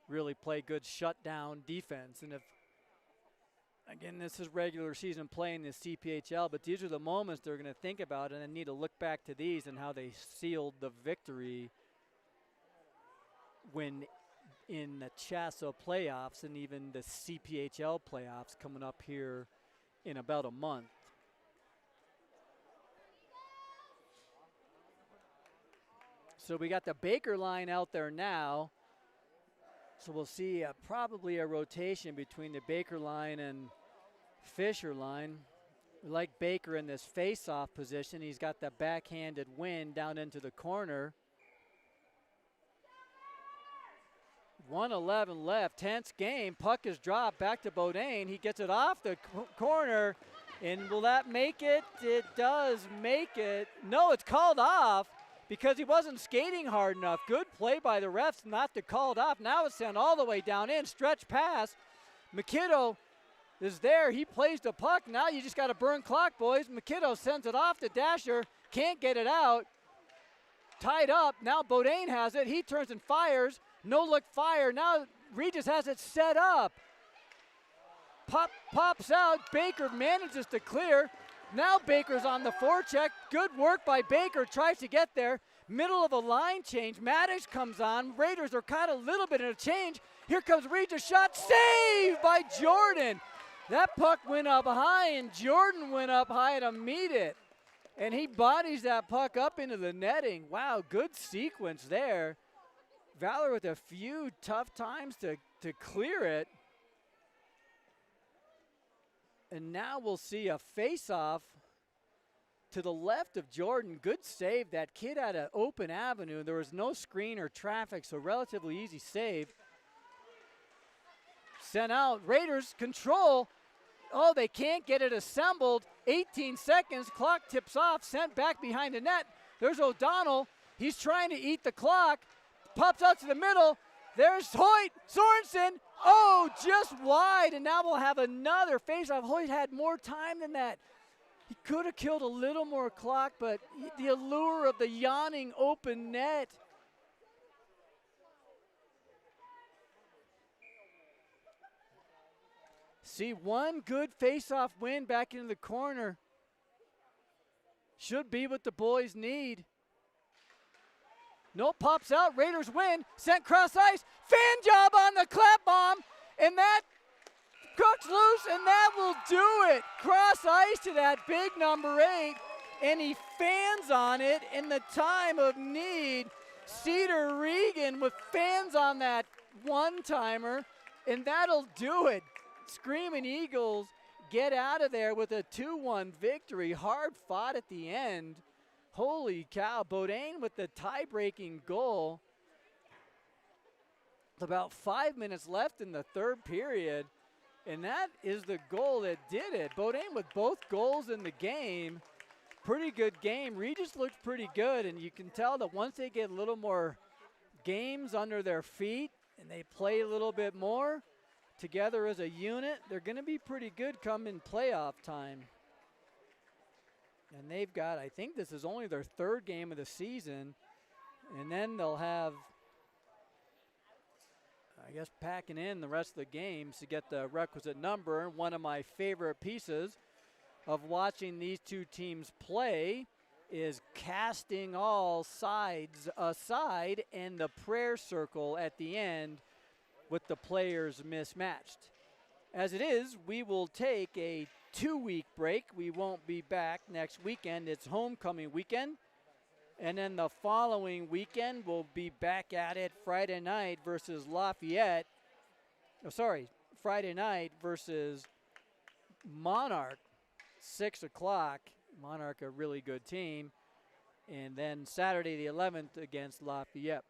really play good shutdown defense. And if, again, this is regular season play in the CPHL, but these are the moments they're going to think about and then need to look back to these and how they sealed the victory when in the Chasso playoffs and even the CPHL playoffs coming up here in about a month. So we got the Baker line out there now. So we'll see probably a rotation between the Baker line and Fisher line. We like Baker in this face-off position. He's got the backhanded win down into the corner. 1:11 left, tense game. Puck is dropped back to Bodine. He gets it off the corner, and will that make it? It does make it. No, it's called off because he wasn't skating hard enough. Good play by the refs not to call it off. Now it's sent all the way down in, stretch pass. MacKinnon is there. He plays the puck. Now you just got to burn clock, boys. MacKinnon sends it off to Dasher. Can't get it out. Tied up. Now Bodine has it. He turns and fires. No look fire. Now Regis has it set up. Pops out. Baker manages to clear. Now Baker's on the forecheck. Good work by Baker. Tries to get there. Middle of a line change. Maddox comes on. Raiders are caught a little bit in a change. Here comes Regis. Shot saved by Jordan. That puck went up high, and Jordan went up high to meet it. And he bodies that puck up into the netting. Wow, good sequence there. Valor with a few tough times to clear it. And now we'll see a face-off to the left of Jordan. Good save. That kid had an open avenue. There was no screen or traffic, so relatively easy save. Sent out. Raiders control. Oh, they can't get it assembled. 18 seconds. Clock tips off. Sent back behind the net. There's O'Donnell. He's trying to eat the clock. Pops out to the middle. There's Hoyt. Sorensen. Oh, just wide. And now we'll have another faceoff. Hoyt had more time than that. He could have killed a little more clock, but the allure of the yawning open net. See, one good face-off win back into the corner. Should be what the boys need. No, pops out. Raiders win. Sent cross ice. Fan job on the clap bomb. And that cooks loose, and that will do it. Cross ice to that big number 8. And he fans on it in the time of need. Cedar Regan with fans on that one-timer. And that'll do it. Screaming Eagles get out of there with a 2-1 victory. Hard fought at the end. Holy cow. Bodine with the tie-breaking goal. About 5 minutes left in the third period. And that is the goal that did it. Bodine with both goals in the game. Pretty good game. Regis looked pretty good, and you can tell that once they get a little more games under their feet and they play a little bit more together as a unit, they're going to be pretty good come in playoff time. And they've got, I think this is only their third game of the season, and then they'll have, I guess, packing in the rest of the games to get the requisite number. One of my favorite pieces of watching these two teams play is casting all sides aside and the prayer circle at the end with the players mismatched. As it is, we will take a 2-week break. We won't be back next weekend. It's homecoming weekend. And then the following weekend, we'll be back at it Friday night versus Lafayette. Oh, sorry, Friday night versus Monarch, 6 o'clock. Monarch, a really good team. And then Saturday the 11th against Lafayette.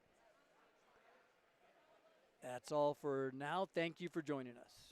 That's all for now. Thank you for joining us.